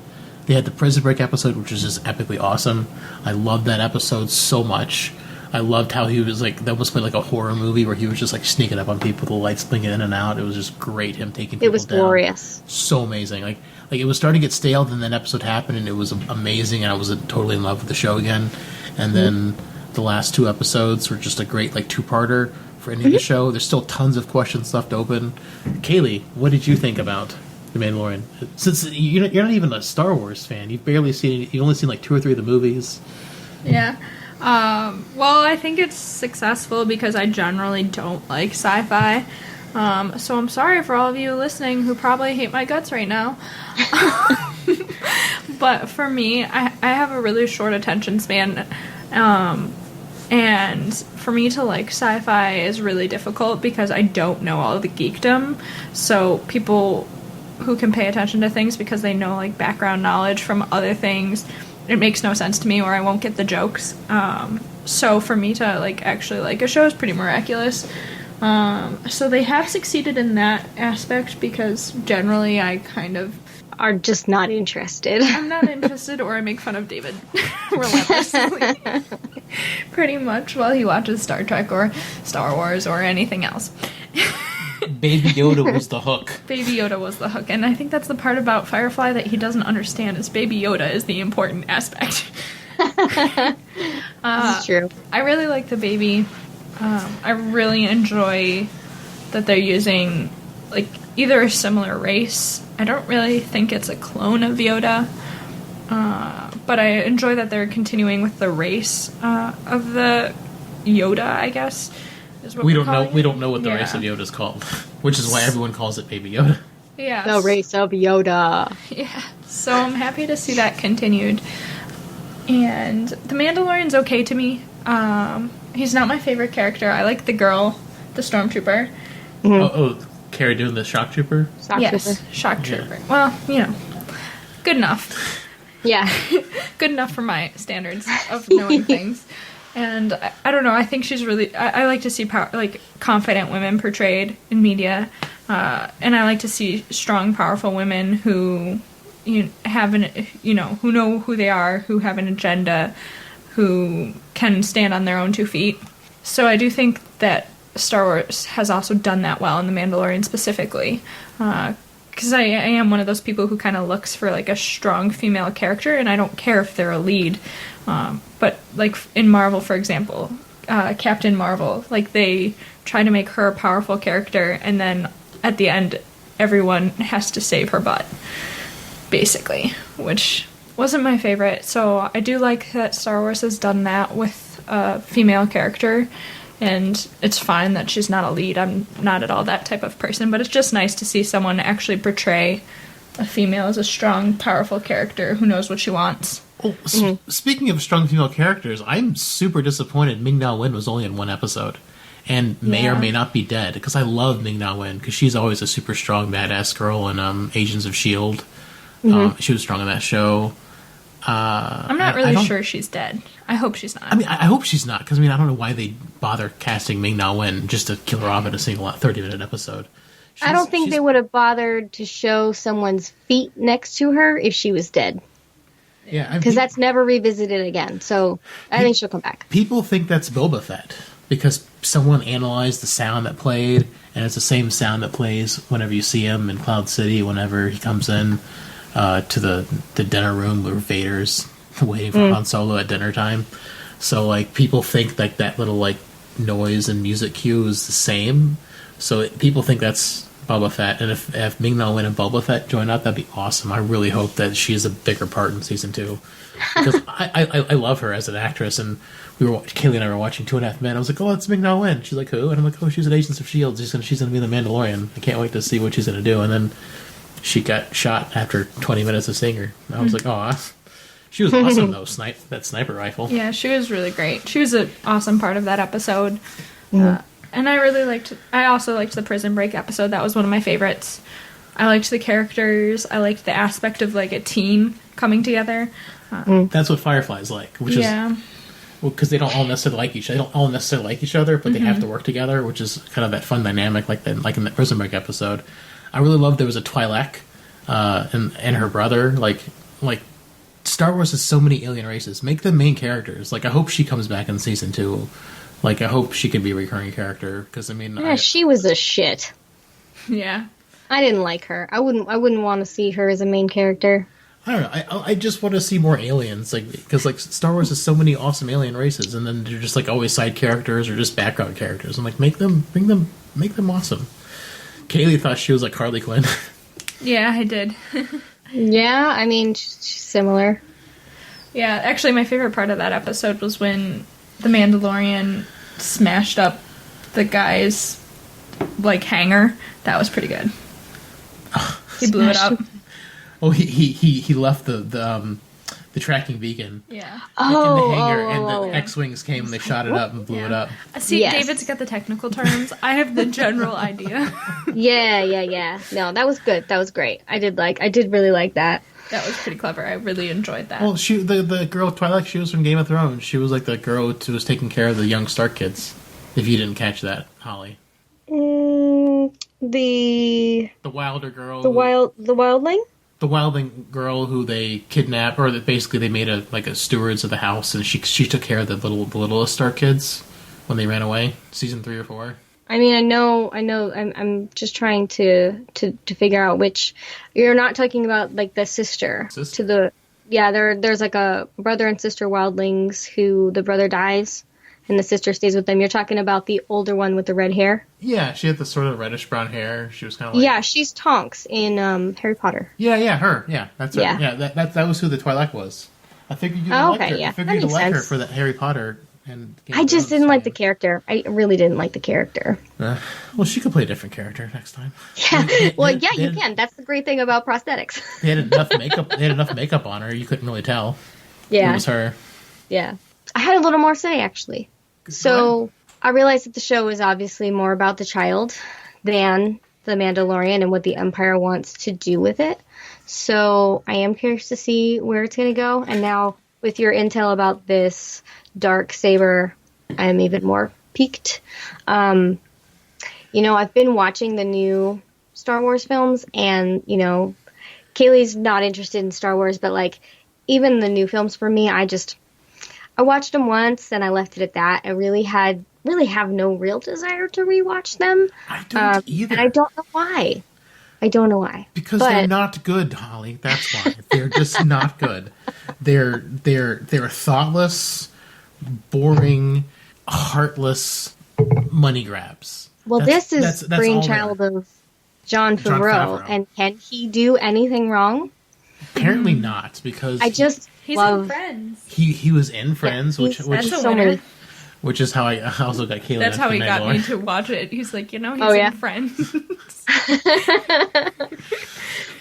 they had the Prison Break episode, which was just epically awesome. I loved that episode so much. I loved how he was, like, that was like a horror movie where he was just, like, sneaking up on people, the lights blinking in and out. It was just great, him taking people down. It was glorious. So amazing. Like it was starting to get stale, then that episode happened, and it was amazing, and I was totally in love with the show again. And then the last 2 episodes were just a great, like, 2-parter for any of the show. There's still tons of questions left open. Kaylee, what did you think about The Mandalorian? Since you're not even a Star Wars fan, you've only seen like 2 or 3 of the movies. Yeah. Well, I think it's successful because I generally don't like sci-fi. So I'm sorry for all of you listening who probably hate my guts right now. But for me, I have a really short attention span. And for me to like sci-fi is really difficult because I don't know all of the geekdom. So people who can pay attention to things because they know like background knowledge from other things, it makes no sense to me, or I won't get the jokes. So for me to like actually like a show is pretty miraculous. So they have succeeded in that aspect because generally I kind of are just not interested. I'm not interested, or I make fun of David relentlessly. Pretty much while he watches Star Trek or Star Wars or anything else. Baby Yoda was the hook. Baby Yoda was the hook. And I think that's the part about Firefly that he doesn't understand is Baby Yoda is the important aspect. This is true. I really like the baby. I really enjoy that they're using, like, either a similar race. I don't really think it's a clone of Yoda. But I enjoy that they're continuing with the race of the Yoda, I guess. Is what We we're don't know. calling We it. don't know what the Yeah. race of Yoda is called, which is why everyone calls it Baby Yoda. Yeah. The race of Yoda. Yeah. So I'm happy to see that continued. And the Mandalorian's okay to me. He's not my favorite character. I like the girl, the stormtrooper. Oh, Carrie doing the shock trooper. Shock Yes, trooper. shock trooper. Well, good enough. Yeah. Good enough for my standards of knowing things. And I don't know. I think she's really. I like to see confident women portrayed in media, and I like to see strong, powerful women who who know who they are, who have an agenda, who can stand on their own 2 feet. So I do think that Star Wars has also done that well in The Mandalorian specifically. Because I am one of those people who kind of looks for like a strong female character, and I don't care if they're a lead. But like in Marvel, for example, Captain Marvel, like they try to make her a powerful character, and then at the end, everyone has to save her butt, basically, which wasn't my favorite. So I do like that Star Wars has done that with a female character. And it's fine that she's not a lead. I'm not at all that type of person. But it's just nice to see someone actually portray a female as a strong, powerful character who knows what she wants. Oh, speaking of strong female characters, I'm super disappointed Ming-Na Wen was only in one episode. And may or may not be dead. Because I love Ming-Na Wen. Because she's always a super strong, badass girl in Agents of S.H.I.E.L.D. She was strong in that show. I'm not really sure she's dead. I hope she's not. I mean, I hope she's not, because I don't know why they bother casting Ming-Na Wen just to kill her off in a single 30-minute episode. I don't think they would have bothered to show someone's feet next to her if she was dead. Yeah, because that's never revisited again. So I think she'll come back. People think that's Boba Fett because someone analyzed the sound that played, and it's the same sound that plays whenever you see him in Cloud City, whenever he comes in to the dinner room where Vader's waiting for Han Solo at dinner time. So like people think like that little like noise and music cue is the same. So people think that's Boba Fett, and if Ming-Na Wen and Boba Fett join up, that'd be awesome. I really hope that she has a bigger part in season 2 because I love her as an actress. And Kaylee and I were watching 2.5 Men. I was like, oh, it's Ming-Na Wen. She's like, who? And I'm like, oh, she's an Agents of S.H.I.E.L.D. She's gonna be in the Mandalorian. I can't wait to see what she's gonna do. And then she got shot after 20 minutes of seeing her. And I was like, oh. She was awesome, though, that sniper rifle. Yeah, she was really great. She was an awesome part of that episode. And I also liked the Prison Break episode. That was one of my favorites. I liked the characters. I liked the aspect of, like, a team coming together. That's what Firefly's like, which is... Well, because they don't all necessarily like each other. They don't all necessarily like each other, but they have to work together, which is kind of that fun dynamic, like in the Prison Break episode. I really loved there was a Twi'lek and her brother, like Star Wars has so many alien races. Make them main characters. Like, I hope she comes back in season 2. Like, I hope she can be a recurring character. Because she was a shit. Yeah, I didn't like her. I wouldn't want to see her as a main character. I don't know. I just want to see more aliens. Like, because like Star Wars has so many awesome alien races, and then they're just like always side characters or just background characters. I'm like, make them awesome. Kaylee thought she was like Harley Quinn. Yeah, I did. Yeah, I mean, she's similar. Yeah, actually, my favorite part of that episode was when the Mandalorian smashed up the guy's, like, hangar. That was pretty good. He blew it up. Oh, he left the tracking beacon. Yeah. In the hangar, and the X-Wings came and they shot it up and blew it up. See, Yes. David's got the technical terms. I have the general idea. Yeah. No, that was good. That was great. I did really like that. That was pretty clever. I really enjoyed that. Well, the girl Twi'lek, she was from Game of Thrones. She was like the girl who was taking care of the young Stark kids. If you didn't catch that, Holly. The Wilder girl. The wildling? The wildling girl who they kidnapped, or that basically they made a stewards of the house, and she took care of the littlest Stark kids when they ran away. Season 3 or 4. I mean, I know. I'm just trying to figure out which. You're not talking about like the sister to the. Yeah, there's like a brother and sister wildlings who the brother dies, and the sister stays with them. You're talking about the older one with the red hair? Yeah, she had the sort of reddish brown hair. She was kind of like... Yeah, she's Tonks in Harry Potter. Yeah, her. Yeah, that's her. Yeah. Yeah, that was who the Twi'lek was. I figured you'd Oh, like okay, her. yeah. I figured That you'd makes like her sense. for that Harry Potter and Game I of just Thrones didn't like the fame. character. I really didn't like the character. Well, she could play a different character next time. Yeah, well, yeah, they you had- can. That's the great thing about prosthetics. They had enough makeup. They had enough makeup on her. You couldn't really tell it Yeah, was her. yeah. I had a little more say, actually. So I realized that the show is obviously more about the child than the Mandalorian and what the Empire wants to do with it. So I am curious to see where it's going to go. And now with your intel about this dark saber, I'm even more piqued. I've been watching the new Star Wars films, and, Kaylee's not interested in Star Wars, but, like, even the new films for me, I watched them once and I left it at that. I really have no real desire to rewatch them. I don't either. And I don't know why. Because But- they're not good, Holly. That's why. They're just not good. They're thoughtless, boring, heartless money grabs. Well, That's- this is that's all brainchild they're- of Jon Favreau, Favreau. and can he do anything wrong? Apparently not, because I just He's love. in Friends. he was in Friends, Yeah, which he's- which That's a so winner. many- which is how I also got Kayla. That's how he into got me Mandalorian. to watch it. He's like, he's Oh, yeah? in Friends.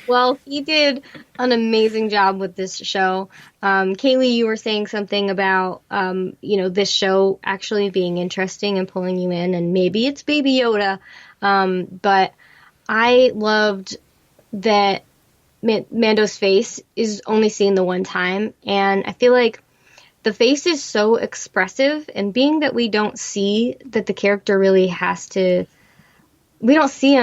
Well, he did an amazing job with this show. Kaylee, you were saying something about, this show actually being interesting and pulling you in, and maybe it's Baby Yoda. But I loved that Mando's face is only seen the one time, and I feel like the face is so expressive, and being that we don't see that the character really has to, we don't see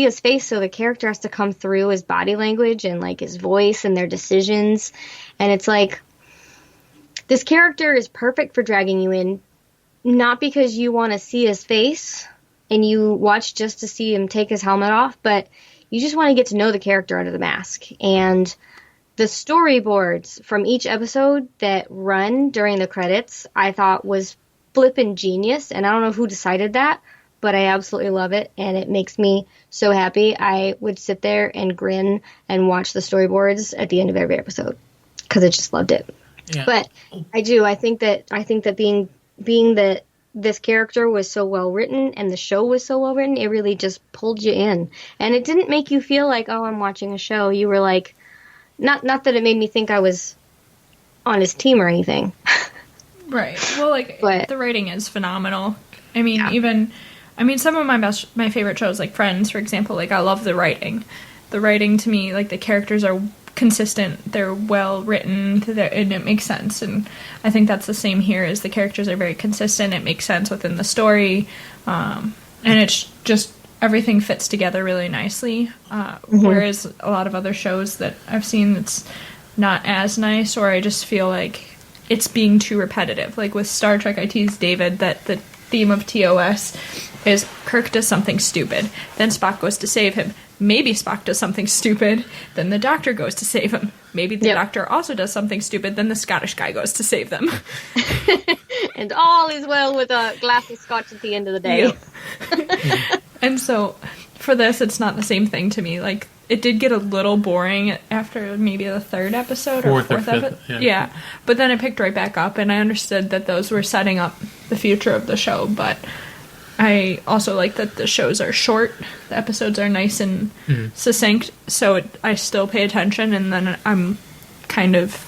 his face, so the character has to come through his body language and like his voice and their decisions, and it's like this character is perfect for dragging you in, not because you want to see his face and you watch just to see him take his helmet off, but you just want to get to know the character under the mask. And the storyboards from each episode that run during the credits, I thought was flippin' genius. And I don't know who decided that, but I absolutely love it. And it makes me so happy. I would sit there and grin and watch the storyboards at the end of every episode because I just loved it. Yeah. But I think that being that this character was so well written and the show was so well written, it really just pulled you in. And it didn't make you feel like, oh, I'm watching a show. You were like, not that it made me think I was on his team or anything. Right. Well, like, But- the writing is phenomenal. I mean, Yeah. some of my favorite shows, like Friends, for example, like, I love the writing. The writing, to me, like, the characters are consistent, they're well written, and it makes sense. And I think that's the same here, is the characters are very consistent, it makes sense within the story, and it's just, everything fits together really nicely. Whereas a lot of other shows that I've seen, it's not as nice, or I just feel like it's being too repetitive. Like with Star Trek, I teased David that the theme of TOS is Kirk does something stupid, then Spock goes to save him. Maybe Spock does something stupid, then the Doctor goes to save him. Maybe the Doctor also does something stupid, then the Scottish guy goes to save them. And all is well with a glass of scotch at the end of the day. Yep. And so for this, it's not the same thing to me. Like, it did get a little boring after maybe the third episode or Fourth or fourth fifth, episode. yeah. But then it picked right back up, and I understood that those were setting up the future of the show. But I also like that the shows are short. The episodes are nice and succinct, so I still pay attention, and then I'm kind of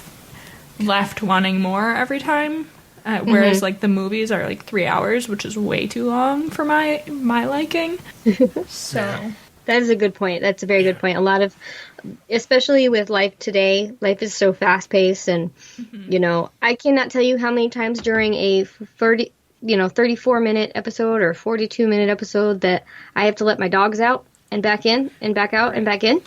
left wanting more every time. Whereas, like, the movies are, like, 3 hours, which is way too long for my liking. So, That is a good point. That's a very good point. A lot of, especially with life today, life is so fast paced, and I cannot tell you how many times during a 34-minute episode or 42-minute episode that I have to let my dogs out and back in and back out and back in.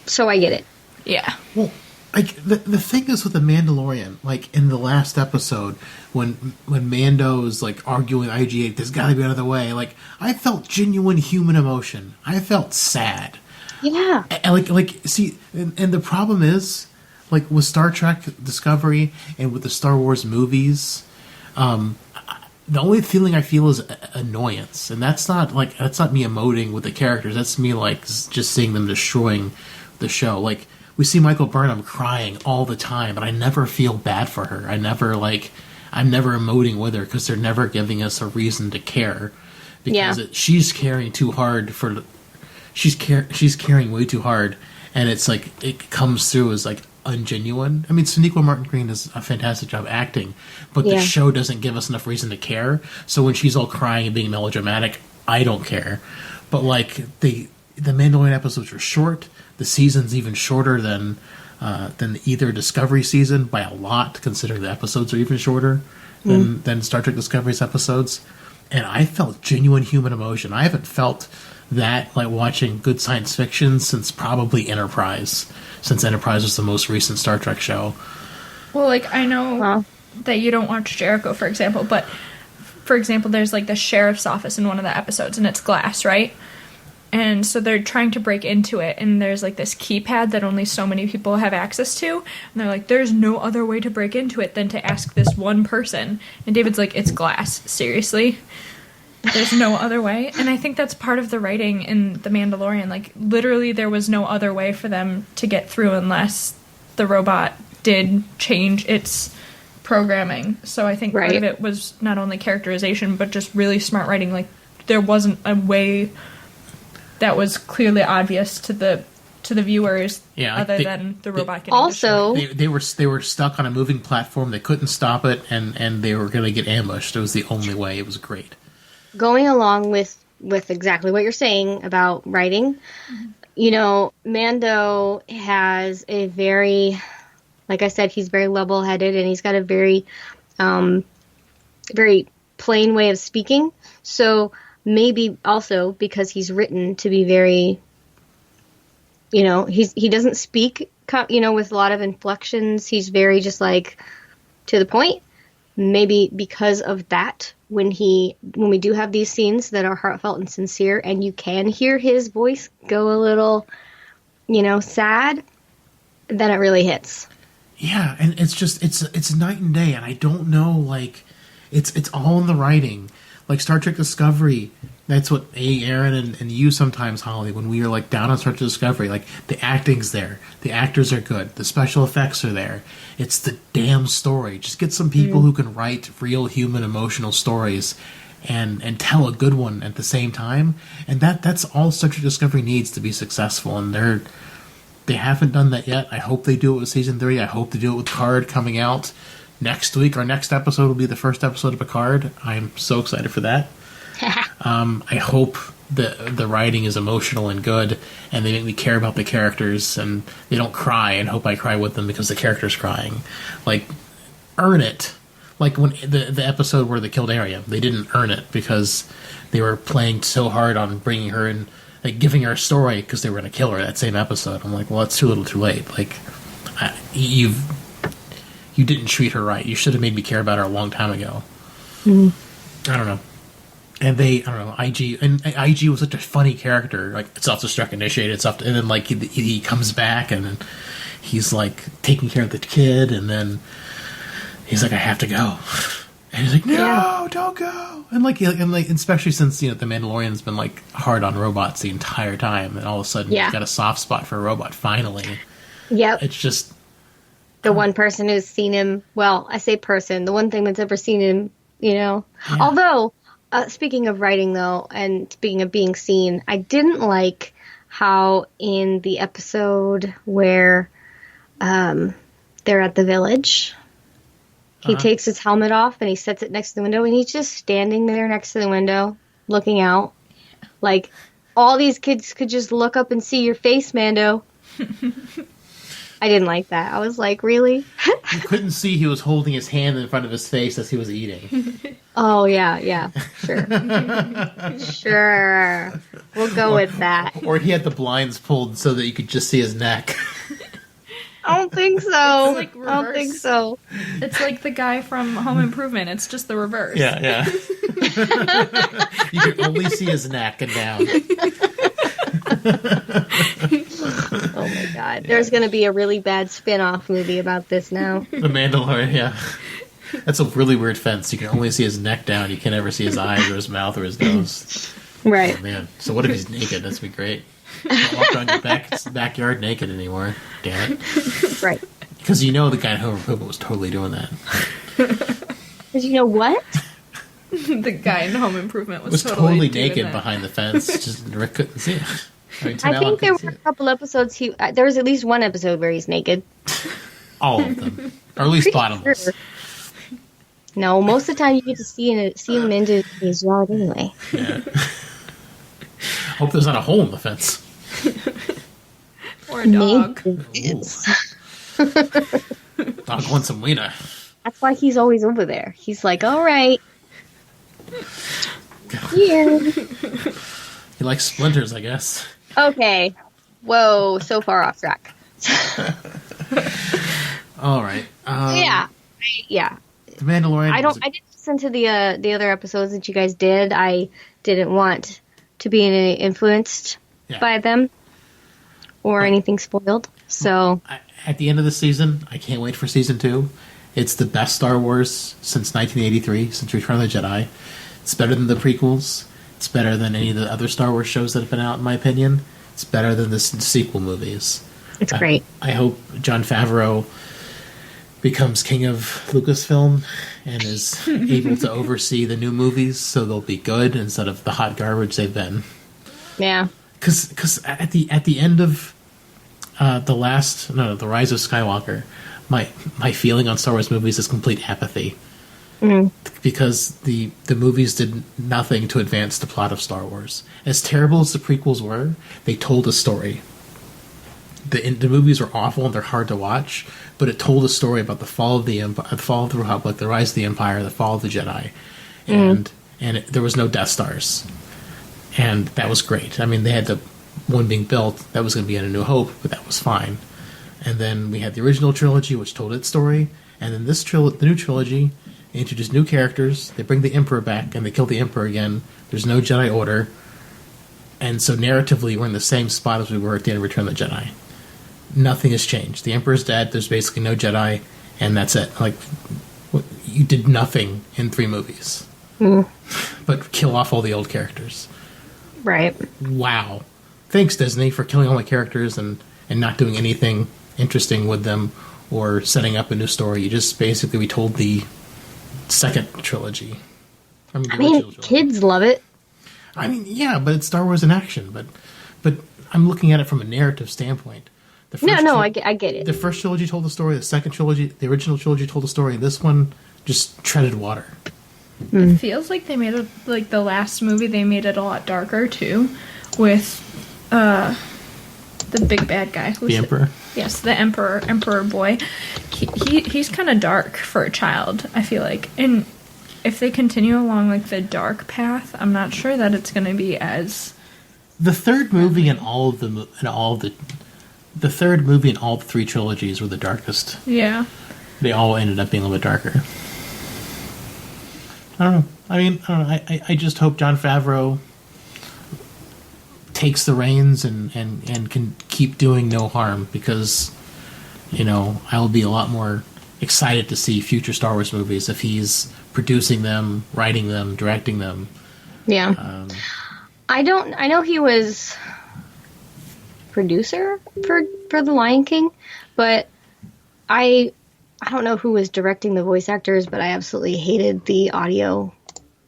So I get it. yeah. Well, like the thing is with the Mandalorian, like in the last episode, when Mando's like arguing with IG-8, there's got to be another way. Like, I felt genuine human emotion. I felt sad. Yeah. And see, and the problem is, like with Star Trek Discovery and with the Star Wars movies, The only feeling I feel is annoyance, and that's not me emoting with the characters. That's me like just seeing them destroying the show. Like we see Michael Burnham crying all the time, but I never feel bad for her. I'm never emoting with her because they're never giving us a reason to care. Because she's carrying too hard for. She's carrying way too hard, and it's like it comes through as like ungenuine. I mean, Sonequa Martin Green does a fantastic job acting, but the show doesn't give us enough reason to care. So when she's all crying and being melodramatic, I don't care. But like the Mandalorian episodes are short. The season's even shorter than either Discovery season by a lot, considering the episodes are even shorter than Star Trek Discovery's episodes. And I felt genuine human emotion. I haven't felt that like watching good science fiction since probably Enterprise. Since Enterprise was the most recent Star Trek show. Well, like, I know that you don't watch Jericho, for example, but, for example, there's, like, the sheriff's office in one of the episodes, and it's glass, right? And so they're trying to break into it, and there's, like, this keypad that only so many people have access to, and they're like, there's no other way to break into it than to ask this one person. And David's like, it's glass, seriously? There's no other way. And I think that's part of the writing in The Mandalorian. Like, literally there was no other way for them to get through unless the robot did change its programming. So I think part of it was not only characterization, but just really smart writing. Like, there wasn't a way that was clearly obvious to the viewers other than the robot getting also destroyed. They were stuck on a moving platform. They couldn't stop it, and they were going to get ambushed. It was the only way. It was great. Going along with exactly what you're saying about writing, you know, Mando has a very, like I said, he's very level-headed, and he's got a very, very plain way of speaking. So maybe also because he's written to be very, you know, he doesn't speak, you know, with a lot of inflections. He's very just like to the point. Maybe because of that, when we do have these scenes that are heartfelt and sincere, and you can hear his voice go a little, you know, sad, then it really hits. Yeah, and it's just it's night and day, and I don't know, like it's all in the writing. Like Star Trek Discovery, that's what Aaron and you sometimes, Holly, when we are like down on Star Trek Discovery, like the acting's there, the actors are good, the special effects are there. It's the damn story. Just get some people who can write real human emotional stories and tell a good one at the same time. And that's all Star Trek Discovery needs to be successful. And they haven't done that yet. I hope they do it with season 3. I hope they do it with Picard coming out next week. Our next episode will be the first episode of Picard. I'm so excited for that. I hope the writing is emotional and good, and they make me care about the characters, and they don't cry and hope I cry with them because the character's crying. Like, earn it. Like when the episode where they killed Arya, they didn't earn it because they were playing so hard on bringing her in, like giving her a story because they were going to kill her that same episode. I'm like, well, it's too little too late. Like, you didn't treat her right. You should have made me care about her a long time ago. I don't know. And IG was such a funny character. Like, self-destruct initiated stuff, and then like he comes back and then he's like taking care of the kid, and then he's like, I have to go, and he's like, no, don't go. And like especially since, you know, the Mandalorian's been like hard on robots the entire time, and all of a sudden he's got a soft spot for a robot finally. Yep. It's just the one person who's seen him. Well, I say person, the one thing that's ever seen him. You know, although. Speaking of writing, though, and speaking of being seen, I didn't like how in the episode where they're at the village, he takes his helmet off and he sets it next to the window, and he's just standing there next to the window, looking out. Like, all these kids could just look up and see your face, Mando. I didn't like that. I was like, really? You couldn't see he was holding his hand in front of his face as he was eating. Oh, yeah, sure. Sure. We'll go with that. Or he had the blinds pulled so that you could just see his neck. I don't think so. Like I don't think so. It's like the guy from Home Improvement. It's just the reverse. Yeah. You can only see his neck and down. Oh my god. There's going to be a really bad spin-off movie about this now. The Mandalorian, yeah. That's a really weird fence. You can only see his neck down. You can't ever see his eyes or his mouth or his nose. Right. Oh, man. So what if he's naked? That'd be great. Don't walk around your backyard naked anymore. Damn it. Right. Because you know the guy in Home Improvement was totally doing that. Because you know what? The guy in Home Improvement Was totally naked that. behind the fence. Just Rick couldn't see it. I think there were a couple episodes. There was at least one episode where he's naked. All of them, or at least Pretty bottomless. sure. No, most of the time you get to see him into his yard anyway. Yeah. Hope there's not a hole in the fence. Or a dog. Dog wants some wiener. That's why he's always over there. He's like, all right. Here. He likes splinters, I guess. Okay. Whoa, so far off track. All right. Yeah. The Mandalorian. I didn't listen to the other episodes that you guys did. I didn't want to be influenced by them or anything spoiled. So At the end of the season, I can't wait for season 2. It's the best Star Wars since 1983, since Return of the Jedi. It's better than the prequels. It's better than any of the other Star Wars shows that have been out, in my opinion. It's better than the sequel movies. it's great. I hope Jon Favreau becomes king of Lucasfilm and is able to oversee the new movies so they'll be good instead of the hot garbage they've been. Yeah. Because at the end of the Rise of Skywalker, my feeling on Star Wars movies is complete apathy. Because the movies did nothing to advance the plot of Star Wars. As terrible as the prequels were, they told a story. The movies are awful and they're hard to watch, but it told a story about the fall of the Empire, the fall of the Republic, the rise of the Empire, the fall of the Jedi, and there was no Death Stars, and that was great. I mean, they had one being built that was going to be in A New Hope, but that was fine. And then we had the original trilogy, which told its story, and then the new trilogy introduced new characters. They bring the Emperor back, and they kill the Emperor again. There's no Jedi Order, and so narratively, we're in the same spot as we were at the end of Return of the Jedi. Nothing has changed. The Emperor's dead. There's basically no Jedi, and that's it. Like, you did nothing in 3 movies, but kill off all the old characters. Right. Wow. Thanks, Disney, for killing all the characters and not doing anything interesting with them or setting up a new story. You just basically retold the second trilogy. I mean, kids love it. I mean, yeah, but it's Star Wars in action. But I'm looking at it from a narrative standpoint. I get it. The first trilogy told the story. The second trilogy, the original trilogy, told the story. This one just treaded water. It feels like they made it, like the last movie, they made it a lot darker too, with the big bad guy. The Emperor? Yes, the Emperor boy. He's kind of dark for a child, I feel like. And if they continue along like the dark path, I'm not sure that it's going to be as... The third movie and the third movie in all 3 trilogies were the darkest. Yeah. They all ended up being a little bit darker. I don't know. I mean, I don't know. I just hope Jon Favreau takes the reins and can keep doing no harm, because, I'll be a lot more excited to see future Star Wars movies if he's producing them, writing them, directing them. Yeah. I know he was producer for The Lion King, but I don't know who was directing the voice actors, but I absolutely hated the audio,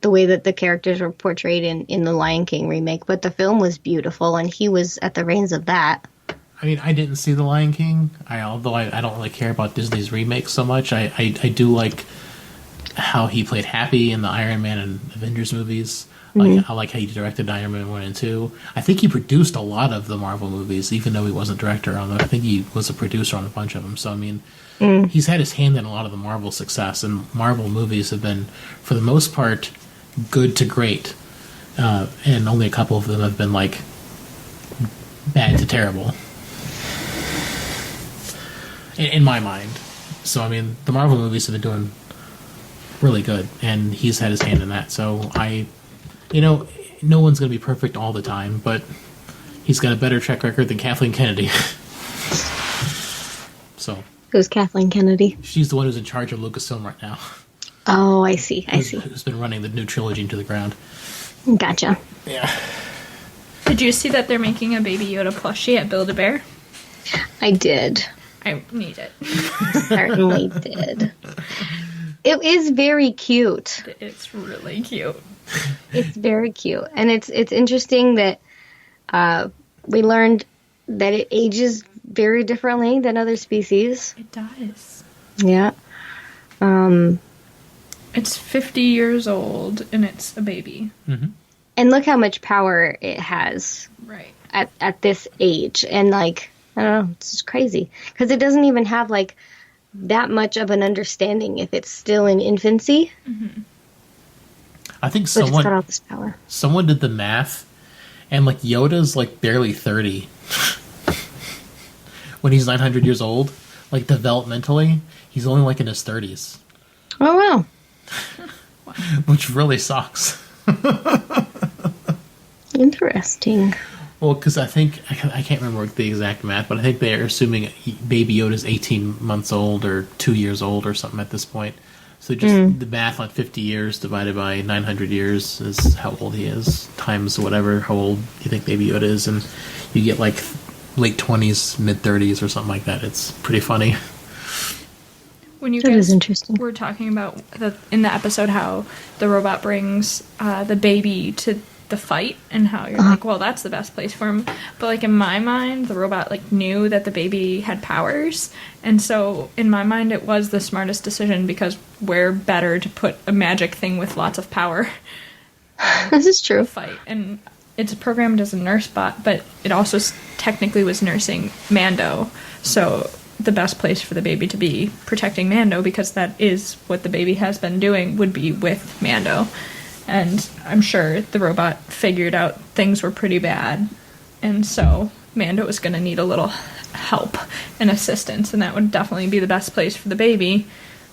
the way that the characters were portrayed in the Lion King remake. But the film was beautiful, and he was at the reins of that. I mean, I didn't see The Lion King, although I don't really care about Disney's remakes so much. I do like how he played Happy in the Iron Man and Avengers movies. I like how he directed Iron Man 1 and 2. I think he produced a lot of the Marvel movies, even though he wasn't director on them. I think he was a producer on a bunch of them. So, I mean, he's had his hand in a lot of the Marvel success, and Marvel movies have been, for the most part, good to great. And only a couple of them have been, like, bad to terrible. In my mind. So, I mean, the Marvel movies have been doing really good, and he's had his hand in that. So, no one's going to be perfect all the time, but he's got a better track record than Kathleen Kennedy. So, Who's Kathleen Kennedy? she's the one who's in charge of Lucasfilm right now. Oh, I see. I see. Who's been running the new trilogy into the ground. Gotcha. Yeah. Did you see that they're making a Baby Yoda plushie at Build-A-Bear? I did. I need it. Certainly did. It is very cute. It's really cute. It's very cute, and it's interesting that we learned that it ages very differently than other species. It does. Yeah. It's 50 years old, and it's a baby. Mm-hmm. And look how much power it has Right. at this age, and like I don't know, it's just crazy because it doesn't even have like that much of an understanding if it's still in infancy. Mm-hmm. I think But it's got all this power. someone did the math, and like Yoda's like barely 30 when he's 900 years old. Like developmentally, he's only like in his 30s, Oh wow. which really sucks. Interesting. Well, because I think I can't remember the exact math, but I think they are assuming Baby Yoda's 18 months old or 2 years old or something at this point. So just the math on 50 years divided by 900 years is how old he is, times whatever how old you think Baby Yoda is, and you get like late 20s, mid 30s or something like that. It's pretty funny. When you That guys is interesting. were talking about in the episode how the robot brings the baby to the fight and how you're like, well, that's the best place for him. But like in my mind, the robot like knew that the baby had powers, and so in my mind, it was the smartest decision because where better to put a magic thing with lots of power This is true. fight. And it's programmed as a nurse bot, but it also technically was nursing Mando, so the best place for the baby to be protecting Mando, because that is what the baby has been doing, would be with Mando. And I'm sure the robot figured out things were pretty bad, and so Mando was going to need a little help and assistance, and that would definitely be the best place for the baby.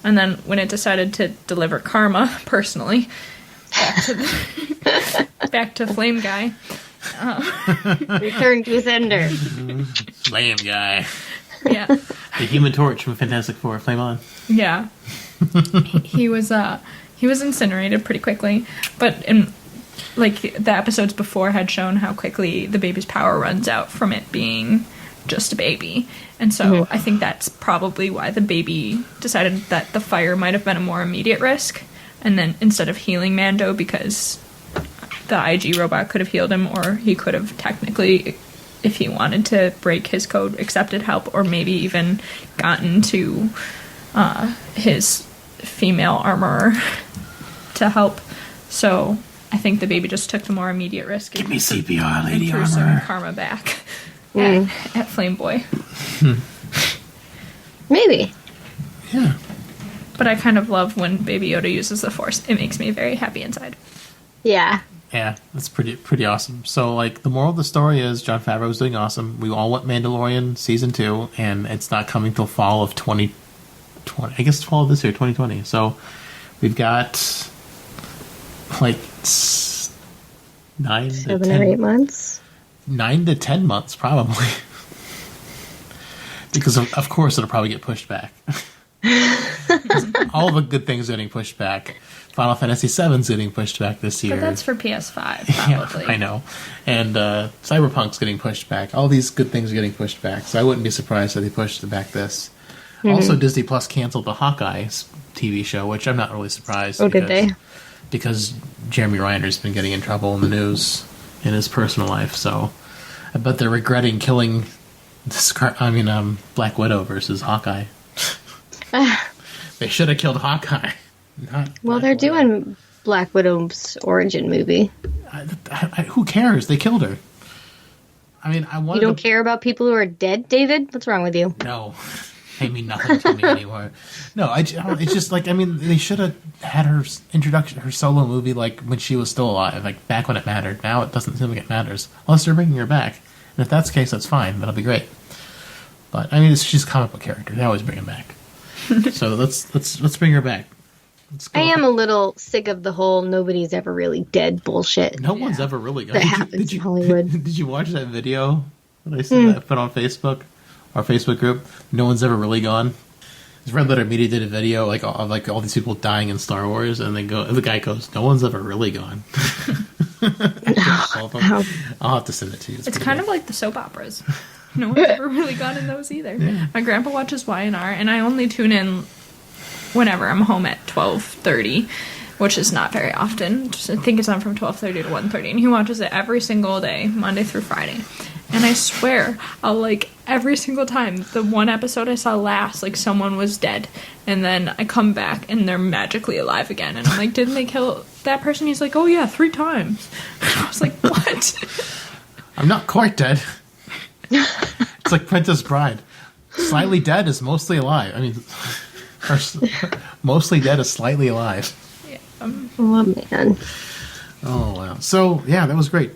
And then when it decided to deliver karma personally back to Flame Guy, Return to sender. Flame guy. yeah, The Human Torch from Fantastic Four. Flame on. yeah, he was incinerated pretty quickly, but in like the episodes before had shown how quickly the baby's power runs out from it being just a baby. And so I think that's probably why the baby decided that the fire might have been a more immediate risk, and then instead of healing Mando, because the IG robot could have healed him, or he could have technically, if he wanted to break his code, accepted help, or maybe even gotten to his female armorer to help. So I think the baby just took the more immediate risk. Give me CPR, Lady threw some Armor. karma back Mm. at Flame Boy. Maybe. Yeah. But I kind of love when Baby Yoda uses the Force. It makes me very happy inside. Yeah. Yeah, that's pretty awesome. So, like, the moral of the story is Jon Favreau's doing awesome. We all want Mandalorian Season 2, and it's not coming till fall of 2020. I guess it's fall of this year, 2020. So, we've got, like, 9 to 7 10... or 8 months. 9 to 10 months, probably. Because, of course, it'll probably get pushed back. All the good things are getting pushed back. Final Fantasy VII's getting pushed back this year. But that's for PS5, Yeah, probably. I know. And Cyberpunk's getting pushed back. All these good things are getting pushed back. So I wouldn't be surprised if they pushed back this. Also, Disney Plus canceled the Hawkeye TV show, which I'm not really surprised. Oh, did they? Because Jeremy Reiner's been getting in trouble in the news in his personal life. So I bet they're regretting killing Black Widow versus Hawkeye. They should have killed Hawkeye. Well, they're doing Black Widow's origin movie. Who cares? They killed her. I mean, I You wanted don't to... care about people who are dead, David? What's wrong with you? No. They mean nothing to me anymore. No, it's just like, I mean, they should have had her introduction, her solo movie, like, when she was still alive, like, back when it mattered. Now it doesn't seem like it matters. Unless they're bringing her back. And if that's the case, that's fine. That'll be great. But, I mean, she's a comic book character. They always bring him back. So let's bring her back. Let's go. I am a little sick of the whole nobody's ever really dead bullshit. No one's ever really gone. That happens in Hollywood. Did you watch that video that I said that I put on Facebook? Our Facebook group? No one's ever really gone. Red Letter Media did a video of all these people dying in Star Wars, and the guy goes, "No one's ever really gone." I'll have to send it to you. It's kind of like the soap operas. No one's ever really gone in those either. Yeah. My grandpa watches Y&R, and I only tune in whenever I'm home at 12:30, which is not very often. I think it's on from 12:30 to 1:30, and he watches it every single day, Monday through Friday. And I swear, every single time, the one episode I saw last, someone was dead. And then I come back, and they're magically alive again. And I'm like, didn't they kill that person? He's like, oh yeah, 3 times. And I was like, what? I'm not quite dead. It's like Princess Bride. Slightly dead is mostly alive. I mean, mostly dead is slightly alive. Yeah, Oh, man. Oh, wow. So, yeah, that was great.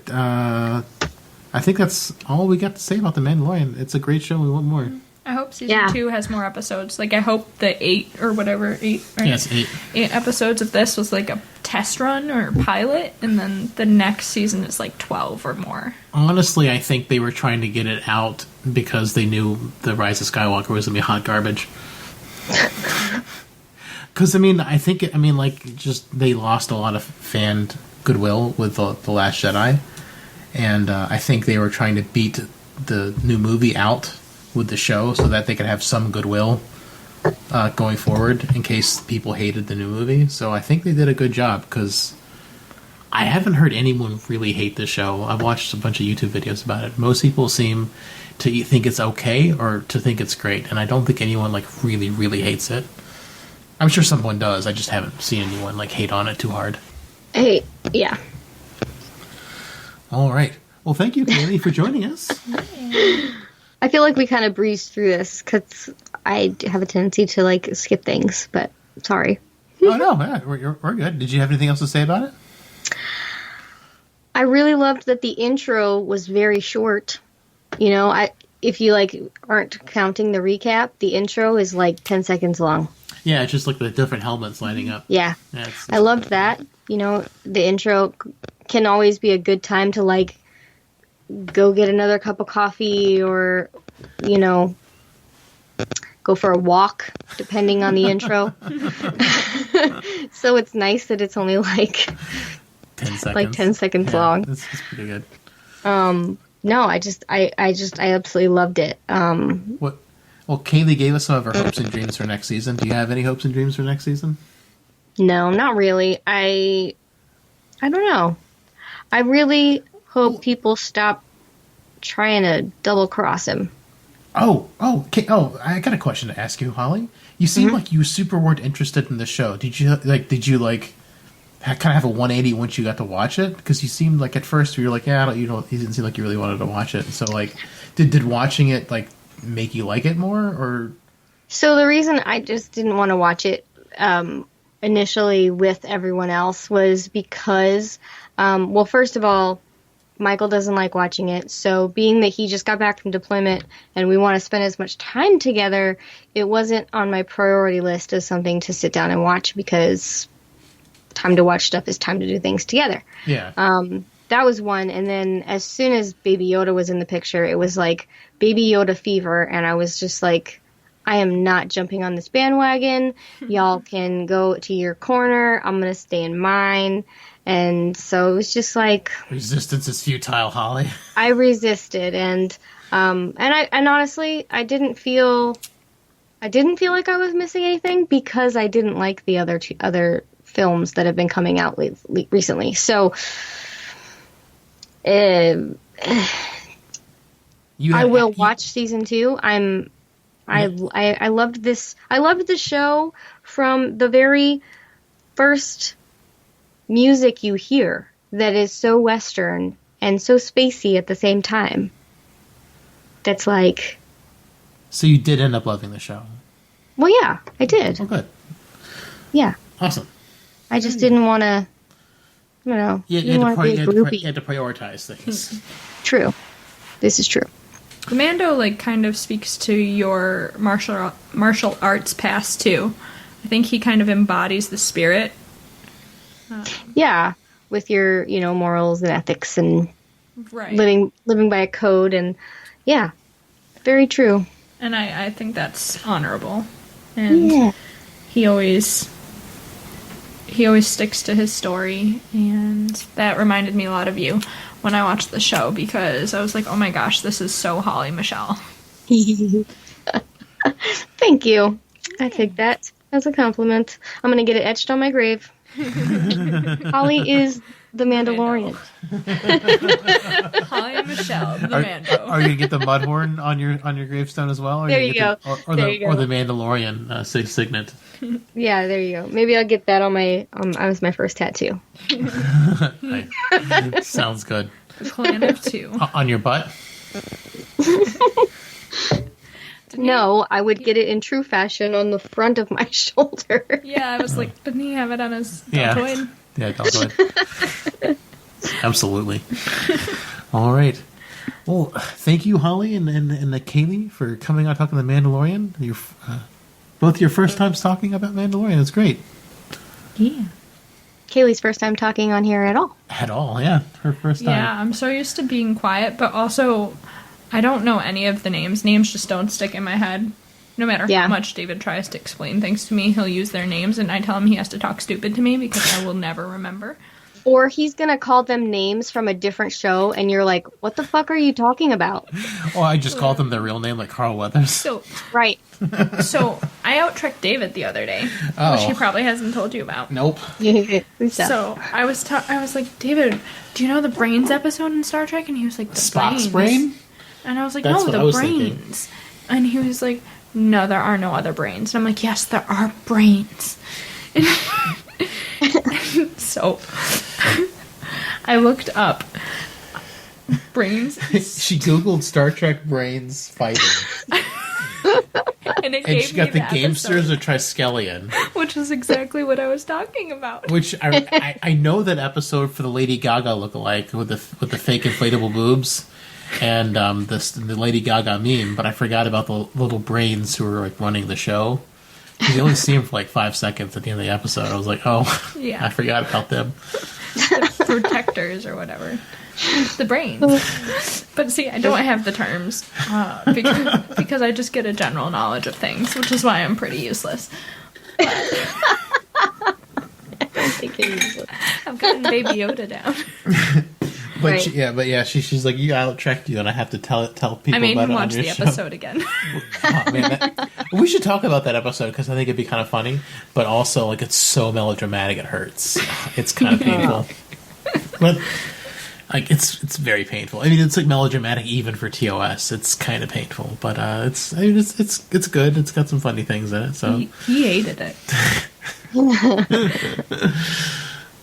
I think that's all we got to say about The Mandalorian. It's a great show. We want more. I hope season 2 has more episodes. I hope the 8 or whatever, 8, right? Yes, 8. 8 episodes of this was a test run or pilot, and then the next season is 12 or more. Honestly, I think they were trying to get it out because they knew The Rise of Skywalker was going to be hot garbage. Because, they lost a lot of fan goodwill with The Last Jedi. And I think they were trying to beat the new movie out with the show so that they could have some goodwill going forward in case people hated the new movie. So I think they did a good job because I haven't heard anyone really hate the show. I've watched a bunch of YouTube videos about it. Most people seem to think it's okay or to think it's great. And I don't think anyone really, really hates it. I'm sure someone does. I just haven't seen anyone hate on it too hard. Hey, yeah. All right. Well, thank you, Kaylee, for joining us. I feel like we kind of breezed through this because I have a tendency to skip things, but sorry. Oh, no, yeah, we're good. Did you have anything else to say about it? I really loved that the intro was very short. If you aren't counting the recap, the intro is 10 seconds long. Yeah, it's just the different helmets lining up. Yeah. It's I loved that. The intro can always be a good time to go get another cup of coffee or, go for a walk, depending on the intro. So it's nice that it's only 10 seconds. 10 seconds long. That's pretty good. No, I absolutely loved it. What? Well, Kaylee gave us some of her hopes and dreams for next season. Do you have any hopes and dreams for next season? No, not really. I don't know. I really hope people stop trying to double cross him. I got a question to ask you, Holly. You seem like you super weren't interested in the show. Did you kind of have a 180 once you got to watch it? Because you seemed at first you were you didn't seem like you really wanted to watch it. So did watching it make you like it more, or? So the reason I just didn't want to watch it initially with everyone else was because, first of all, Michael doesn't like watching it. So being that he just got back from deployment and we want to spend as much time together, it wasn't on my priority list as something to sit down and watch because time to watch stuff is time to do things together. Yeah. That was one. And then as soon as Baby Yoda was in the picture, it was Baby Yoda fever. And I was just I am not jumping on this bandwagon. Y'all can go to your corner. I'm going to stay in mine. And so it was just resistance is futile, Holly. I resisted, and honestly, I didn't feel like I was missing anything because I didn't like the other films that have been coming out recently. So, I will watch season 2. I loved this. I loved the show from the very first music you hear that is so Western and so spacey at the same time. That's So you did end up loving the show? Well, yeah, I did. Oh, good. Yeah. Awesome. I just didn't want to, you had to prioritize things. True. This is true. Mando kind of speaks to your martial arts past too. I think he kind of embodies the spirit. Yeah, with your morals and ethics and right. living by a code, and yeah, very true. And I think that's honorable and Yeah. he always sticks to his story, and that reminded me a lot of you when I watched the show, because I was like, oh my gosh, this is so Holly Michelle. Thank you. I take that as a compliment. I'm going to get it etched on my grave. Holly is the Mandalorian. Holly and Michelle, the Mando. Are you gonna get the Mudhorn on your gravestone as well? Or There you you get go. or There you or go. the Mandalorian signet. Yeah, there you go. Maybe I'll get that on my as my first tattoo. Sounds good. Plan of two. On your butt. No, I would get it in true fashion on the front of my shoulder. Yeah, I was like, didn't he have it on his Yeah. deltoid? Yeah, deltoid. Absolutely. All right. Well, thank you, Holly and Kaylee, for coming out talking the Mandalorian. Both your first times talking about Mandalorian. It's great. Yeah. Kaylee's first time talking on here at all. At all, yeah. Her first time. Yeah, I'm so used to being quiet, but also I don't know any of the names. Names just don't stick in my head. No matter Yeah. how much David tries to explain things to me, he'll use their names, and I tell him he has to talk stupid to me because I will never remember. Or he's going to call them names from a different show, and you're like, what the fuck are you talking about? Oh, I just called them their real name, like Carl Weathers. So, Right. I out-tricked David the other day, Oh. which he probably hasn't told you about. Nope. So I was like, David, do you know the Brains episode in Star Trek? And he was like, the Spock's brains. brain? And I was like, That's no, what I the was thinking. brains. And he was like, no, there are no other brains. And I'm like, yes, there are brains. So I looked up brains, She Googled Star Trek brains fighting. and it And gave she got me the the Gamesters episode, of Triskelion. which is exactly what I was talking about. Which I know that episode for the Lady Gaga lookalike with the fake inflatable boobs and the Lady Gaga meme, but I forgot about the little brains who were like running the show. You only see them for like 5 seconds at the end of the episode. I was like, oh, Yeah. I forgot about them. The protectors or whatever. The brains. But see, I don't have the terms because I just get a general knowledge of things, which is why I'm pretty useless. I've gotten Baby Yoda down. But Right. she's like, you out-checked you, and I have to tell people I made about him it on watch your the show. episode again. Oh, man, we should talk about that episode because I think it'd be kind of funny, but also like it's so melodramatic it hurts. It's kind of painful, but like it's very painful. I mean, it's like melodramatic even for TOS. It's kind of painful, but it's good. It's got some funny things in it. So He hated it.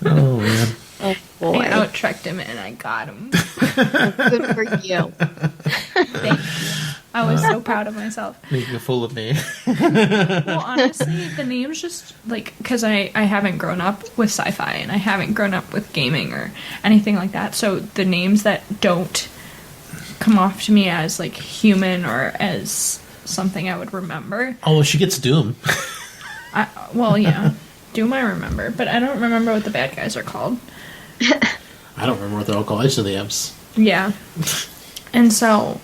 oh man. Oh, boy. I out-trekked him and I got him. Good for you. Thank you. I was so proud of myself. Making a fool of me. Well, honestly, the names just, like, because I haven't grown up with sci-fi and I haven't grown up with gaming or anything like that, so the names that don't come off to me as, like, human or as something I would remember. Oh, well, she gets Doom. Well, yeah, Doom I remember, but I don't remember what the bad guys are called. I don't remember what they're all called. I just know the Imps. Yeah. And so,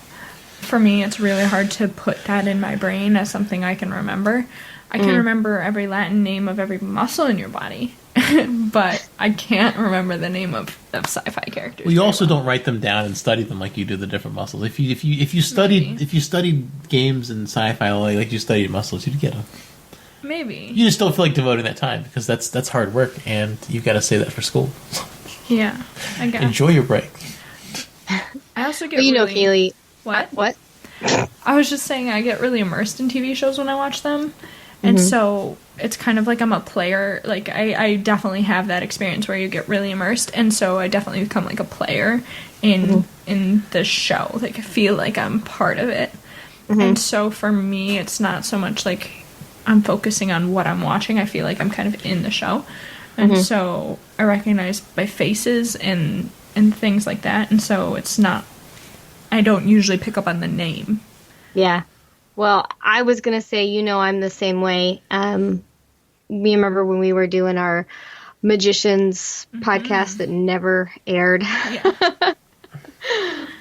for me, it's really hard to put that in my brain as something I can remember. I can remember every Latin name of every muscle in your body, but I can't remember the name of sci-fi characters. Well, you very also well. don't write them down and study them like you do the different muscles. If you studied games and sci-fi like you studied muscles, you'd get them. Maybe. You just don't feel like devoting that time because that's hard work, and you've got to say that for school. Yeah, I guess. Enjoy your break. I also get But you know, really... Kaylee. What? What? I was just saying I get really immersed in TV shows when I watch them. And so it's kind of like I'm a player. Like, I definitely have that experience where you get really immersed. And so I definitely become like a player in the show. Like, I feel like I'm part of it. And so for me, it's not so much like I'm focusing on what I'm watching. I feel like I'm kind of in the show. And so I recognize by faces and things like that. And so it's not... I don't usually pick up on the name. Yeah. Well, I was going to say, I'm the same way. Me remember when we were doing our Magicians podcast that never aired. Yeah.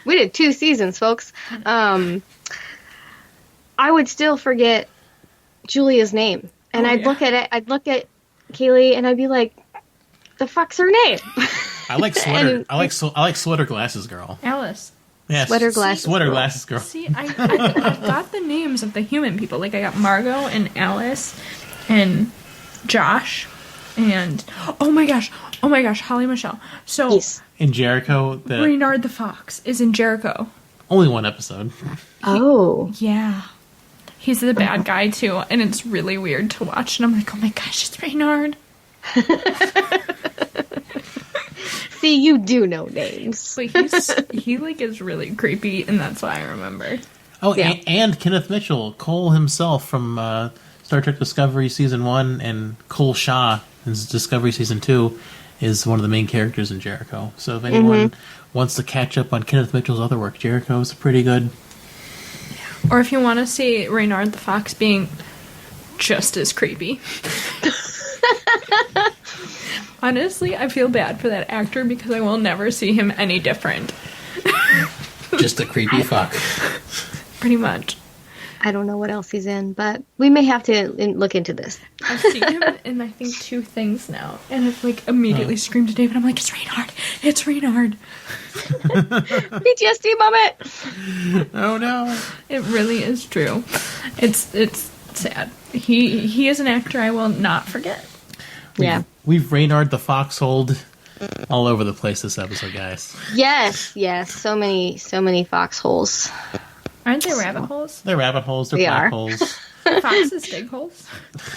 We did 2 seasons, folks. I would still forget Julia's name. And Oh, I'd yeah. look at it, I'd look at Kaylee, and I'd be like, the fuck's her name? I like sweater. And- I like sweater glasses girl. Alice. Yeah, Sweater glasses Sweater girl. glasses girl. See, I've got the names of the human people. Like, I got Margot and Alice and Josh and oh my gosh, Holly Michelle. So Yes. In Jericho, the Reynard the Fox is in Jericho. only one episode. Oh. Yeah. He's the bad guy too, and it's really weird to watch. And I'm like, oh my gosh, it's Reynard. See, you do know names. But he like is really creepy, and that's why I remember. Oh, Yeah. and Kenneth Mitchell, Cole himself from Star Trek Discovery Season 1, and Cole Shaw in Discovery Season 2 is one of the main characters in Jericho. So if anyone wants to catch up on Kenneth Mitchell's other work, Jericho is pretty good. Or if you want to see Reynard the Fox being just as creepy. Honestly, I feel bad for that actor because I will never see him any different. Just a creepy fuck. Pretty much. I don't know what else he's in, but we may have to look into this. I've seen him in, I think, 2 things now. And I've, like, immediately screamed to David. I'm like, it's Reynard. It's Reynard. PTSD moment! Oh no. It really is true. It's sad. He is an actor I will not forget. Yeah. We've Reynard the Foxhold all over the place this episode, guys. Yes, so many foxholes. Aren't they rabbit holes? They're rabbit holes, they're They black are. holes. Foxes dig holes?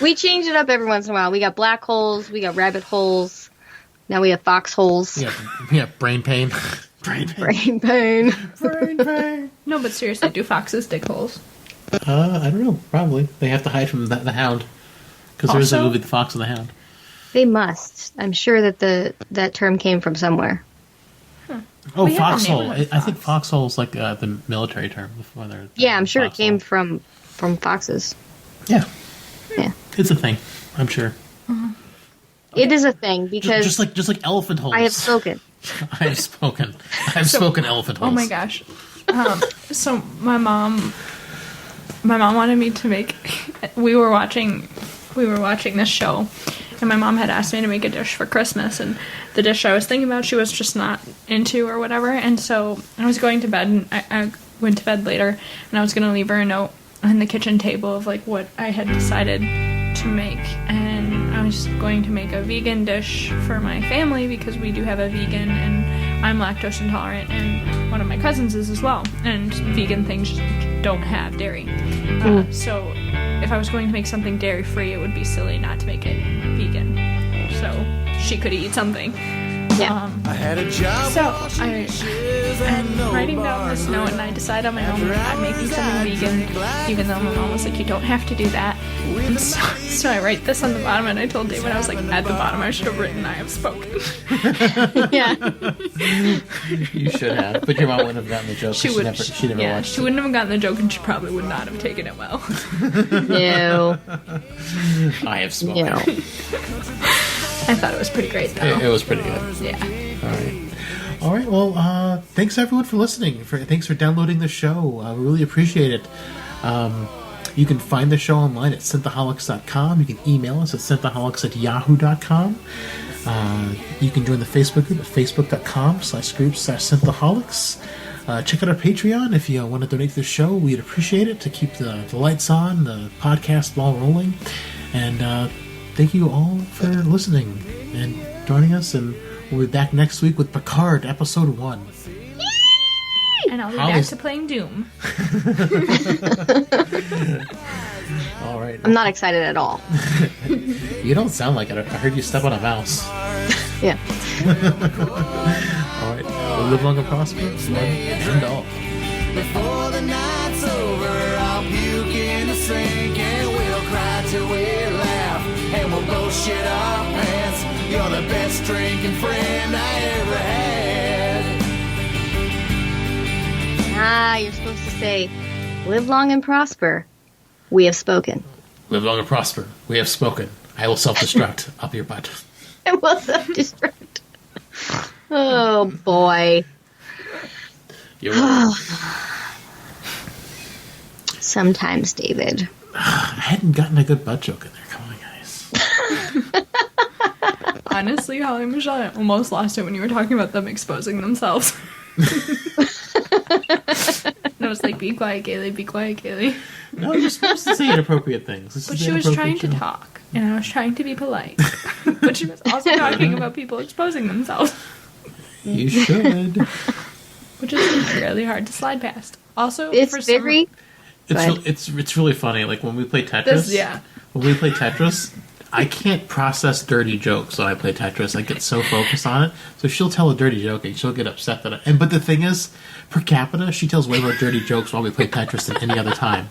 We change it up every once in a while. We got black holes, we got rabbit holes, now we have foxholes. Yeah, brain pain. Brain pain. Brain pain. Brain pain. No, but seriously, do foxes dig holes? I don't know. Probably. They have to hide from the hound. Because there is a Also- movie, The Fox and the Hound. They must. I'm sure that that term came from somewhere. Oh, We have a foxhole. neighborhood I think fox. foxhole is like the military term. Yeah, I'm sure it came Foxhole. from foxes. Yeah, Yeah. it's a thing. I'm sure. It is a thing because Just like elephant holes. I have spoken. I have spoken. I've spoken elephant holes. Oh my gosh. So my mom wanted me to make. We were watching this show, and my mom had asked me to make a dish for Christmas, and the dish I was thinking about she was just not into or whatever, and so I was going to bed, and I went to bed later, and I was going to leave her a note on the kitchen table of like what I had decided to make, and I was going to make a vegan dish for my family because we do have a vegan, and I'm lactose intolerant, and one of my cousins is as well, and vegan things don't have dairy. So if I was going to make something dairy free, it would be silly not to make it vegan, so she could eat something. Yeah. I had a job. So I'm writing down this note, and I decide on my own that I'm making something vegan, even though my mom was like, "You don't have to do that." And so I write this on the bottom, and I told David, I was like, at the bottom, I should have written, "I have spoken." Yeah. You should have, but your mom wouldn't have gotten the joke. She would. She never Yeah, watched she it. wouldn't have gotten the joke, and she probably would not have taken it well. No. I have spoken. No. I thought it was pretty great, though. It was pretty good. Yeah. All right. Well, thanks everyone for listening. Thanks for downloading the show. We really appreciate it. You can find the show online at synthaholics.com. You can email us at synthaholics@yahoo.com. You can join the Facebook group at facebook.com/group/synthaholics. Check out our Patreon if you want to donate to the show. We'd appreciate it to keep the lights on, the podcast ball rolling. And thank you all for listening and joining us. And we'll be back next week with Picard, Episode 1. And I'll be How back is- to playing Doom. All right. I'm not excited at all. You don't sound like it. I heard you step on a mouse. Yeah. All right. We'll live long and prosper. One and all. Before the night's over, I'll puke in the sink and we'll cry till we laugh. And we'll both shit our pants. You're the best drinking friend I ever had. You're supposed to say, live long and prosper. We have spoken. Live long and prosper. We have spoken. I will self-destruct up your butt. It was self-destruct. Oh, boy. You're welcome. Sometimes, David. I hadn't gotten a good butt joke in there. Come on, guys. Honestly, Holly Michelle, I almost lost it when you were talking about them exposing themselves. And I was like, be quiet, Kaylee, be quiet, Kaylee. No, you're supposed to say inappropriate things. But she was trying to talk, and I was trying to be polite. But she was also talking about people exposing themselves. You should. Which is really hard to slide past. Also, It's for very... It's really funny. Like when we play Tetris. When we play Tetris, I can't process dirty jokes when I play Tetris. I get so focused on it. So she'll tell a dirty joke and she'll get upset that but the thing is, per capita, she tells way more dirty jokes while we play Tetris than any other time.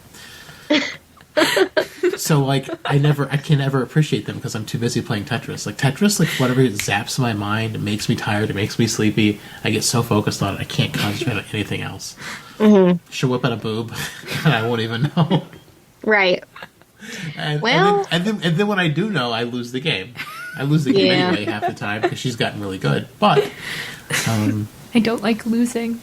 So like I can never appreciate them because I'm too busy playing Tetris. Like Tetris, like whatever it zaps my mind, it makes me tired, it makes me sleepy. I get so focused on it, I can't concentrate on anything else. Mm-hmm. She'll whip out a boob, and I won't even know. Right. And then when I do know, I lose the game. I lose the game anyway half the time because she's gotten really good. But I don't like losing.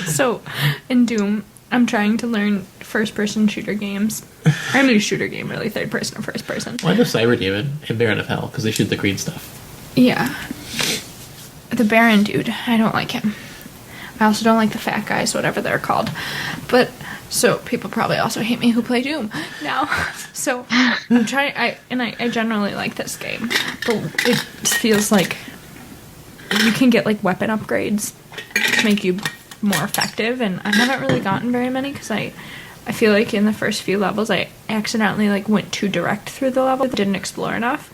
So in Doom, I'm trying to learn first-person shooter games. I'm a shooter game, really, third-person or first-person. Well, I know Cyber Demon and Baron of Hell because they shoot the green stuff. Yeah. The Baron dude, I don't like him. I also don't like the fat guys, whatever they're called. But, so, people probably also hate me who play Doom now. So, I'm trying, I generally like this game. But it feels like you can get, like, weapon upgrades to make you more effective, and I haven't really gotten very many, because I feel like in the first few levels, I accidentally, like, went too direct through the level, didn't explore enough.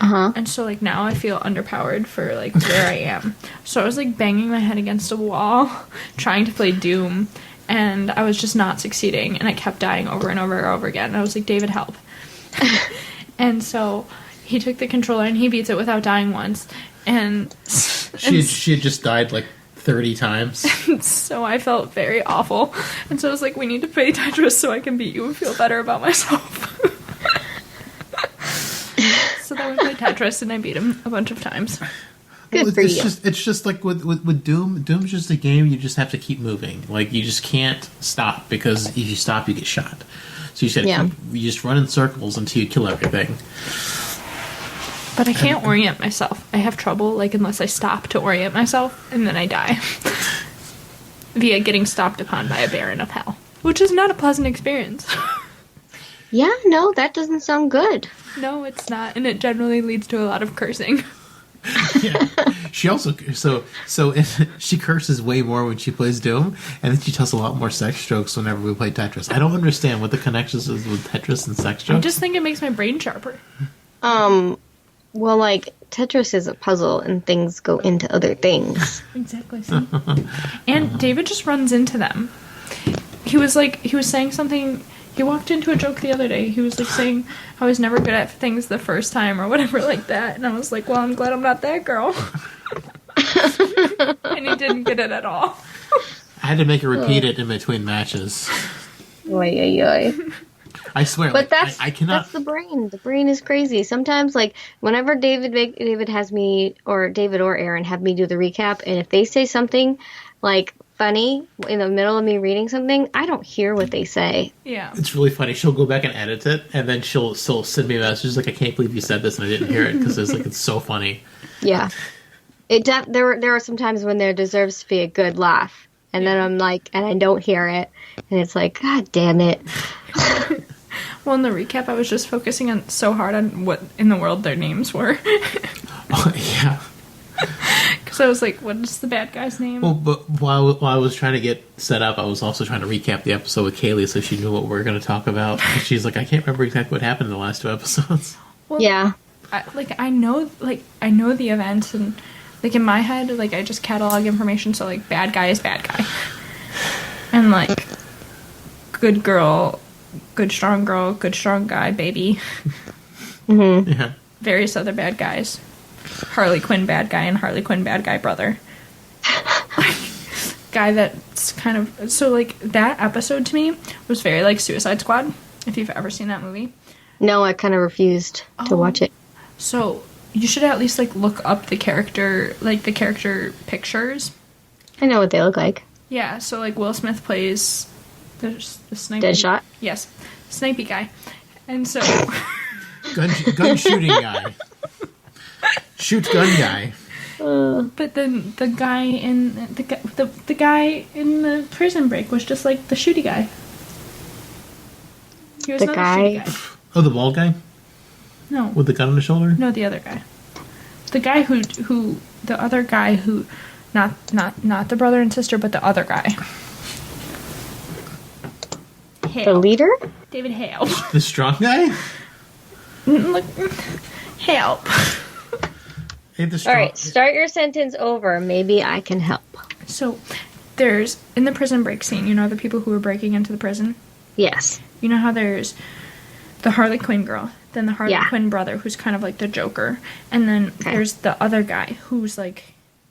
And so, like, now I feel underpowered for, like, where I am. So I was, like, banging my head against a wall, trying to play Doom, and I was just not succeeding, and I kept dying over and over and over again. And I was like, David, help. And so he took the controller, and he beats it without dying once. And she had just died, like, 30 times. So I felt very awful. And so I was like, we need to play Tetris so I can beat you and feel better about myself. So then we played Tetris, and I beat him a bunch of times. Good for you. It's just like with Doom. Doom's just a game you just have to keep moving. Like, you just can't stop, because if you stop, you get shot. So you just run in circles until you kill everything. But I can't orient myself. I have trouble, like, unless I stop to orient myself, and then I die. Via getting stopped upon by a Baron of Hell. Which is not a pleasant experience. Yeah, no, that doesn't sound good. No, it's not, and it generally leads to a lot of cursing. Yeah. She also she curses way more when she plays Doom, and then she tells a lot more sex jokes whenever we play Tetris. I don't understand what the connections is with Tetris and sex jokes. I just think it makes my brain sharper. Well, like, Tetris is a puzzle, and things go into other things. Exactly. See? And David just runs into them. He was saying something. He walked into a joke the other day. He was, like, saying I was never good at things the first time or whatever like that. And I was like, well, I'm glad I'm not that girl. And he didn't get it at all. I had to make her repeat it in between matches. Oy, oy, oy. I swear. But like, I cannot... that's the brain. The brain is crazy. Sometimes, like, whenever David has me, or David or Aaron have me do the recap, and if they say something, like, funny in the middle of me reading something, I don't hear what they say. Yeah. It's really funny. She'll go back and edit it, and then she'll send me messages like, I can't believe you said this and I didn't hear it, because it's so funny. Yeah. There are some times when there deserves to be a good laugh, and then I'm like, and I don't hear it, and it's like, God damn it. Well, in the recap, I was just focusing so hard on what in the world their names were. Yeah. Because I was like, what is the bad guy's name? Well, but while I was trying to get set up, I was also trying to recap the episode with Kaylee so she knew what we were going to talk about. And she's like, I can't remember exactly what happened in the last two episodes. Well, yeah. I know the events, and, like, in my head, like, I just catalog information, so, like, bad guy is bad guy. And, like, good girl, good strong guy, baby. Mm-hmm. Yeah. Various other bad guys. Harley Quinn bad guy and Harley Quinn bad guy brother. Guy that's kind of... So, like, that episode to me was very like Suicide Squad, if you've ever seen that movie. No, I kind of refused to watch it. So, you should at least, like, look up the character pictures. I know what they look like. Yeah, so, like, Will Smith plays The snipey. Deadshot? Yes, snipey guy. And so Gun shooting guy. Shoot gun guy. but then the guy in the guy in the Prison Break was just like the shooty guy. He was The not guy- a shooty guy. Oh, the bald guy No. with the gun on the shoulder. No, the other guy. The guy who the other guy who not the brother and sister, but the other guy. The Hale. leader? David Hale. The strong guy. Look, help. Hey, the strong. All right, start your sentence over. Maybe I can help. So, there's in the Prison Break scene. You know the people who were breaking into the prison. Yes. You know how there's the Harley Quinn girl, then the Harley Yeah. Quinn brother, who's kind of like the Joker, and then there's the other guy who's like.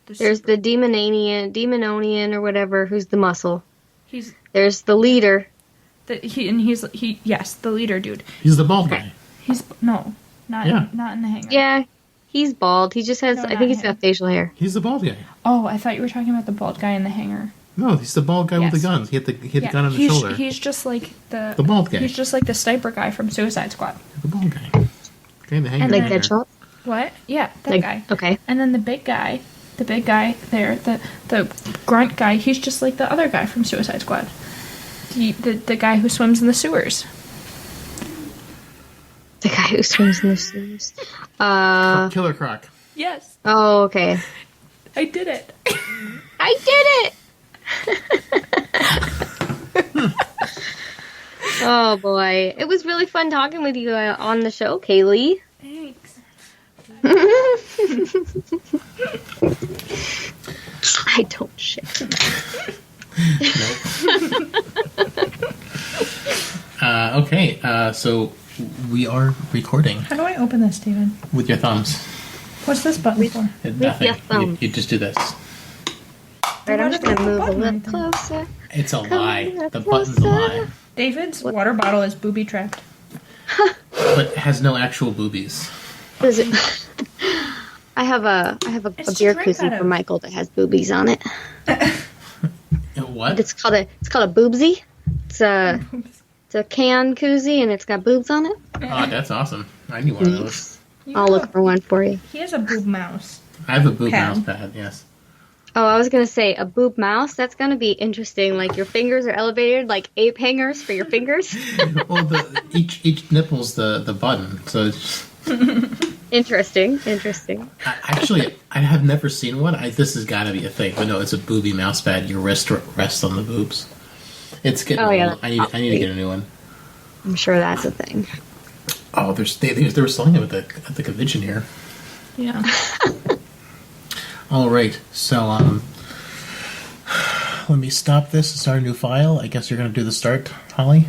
There's the Demononian or whatever, who's the muscle. He's There's the leader. yes, the leader dude. He's the bald guy. He's not Yeah. not in the hangar. Yeah, he's bald. He just has, No, I not think he's him. got facial hair. He's the bald guy. Oh, I thought you were talking about the bald guy in the hangar. No, he's the bald guy with the Yes. guns. He had the gun on his he's, shoulder. He's just like the The bald guy. He's just like the sniper guy from Suicide Squad. The bald guy. Okay, the hanger. And Like then- Deadshot? What? Yeah, that Like, guy. okay. And then the big guy there, the grunt guy, he's just like the other guy from Suicide Squad. The guy who swims in the sewers. The guy who swims in the sewers. Killer Croc. Yes, Oh, okay. I did it. I did it! Oh, boy. It was really fun talking with you on the show, Kaylee. Thanks. I don't share. Okay, so we are recording How do I open this, David? with your thumbs. What's this button for? Nothing. your thumb. You just do this. Right, I'm just going to move a Button little right there. closer. It's a lie. here The button's a lie. David's water bottle is booby trapped. But has no actual boobies. What is it? I have a It's to beer drink koozie out for of. Michael that has boobies on it. What? It's called a boobsy. It's a can koozie and it's got boobs on it. Oh, that's awesome. I need one of those. I'll look for one for you. He has a boob mouse. I have a boob Pad. mouse pad, yes. Oh, I was gonna say a boob mouse. That's gonna be interesting. Like your fingers are elevated, like ape hangers for your fingers. Well, each nipple's the button, so it's Interesting. actually, I have never seen one. This has got to be a thing, but no, it's a booby mouse pad. Your wrist rests on the boobs. It's getting Oh, yeah, old. I need to get a new one. I'm sure that's a thing. Oh, they were selling it at the convention here. Yeah. All right, so let me stop this and start a new file. I guess you're going to do the start, Holly.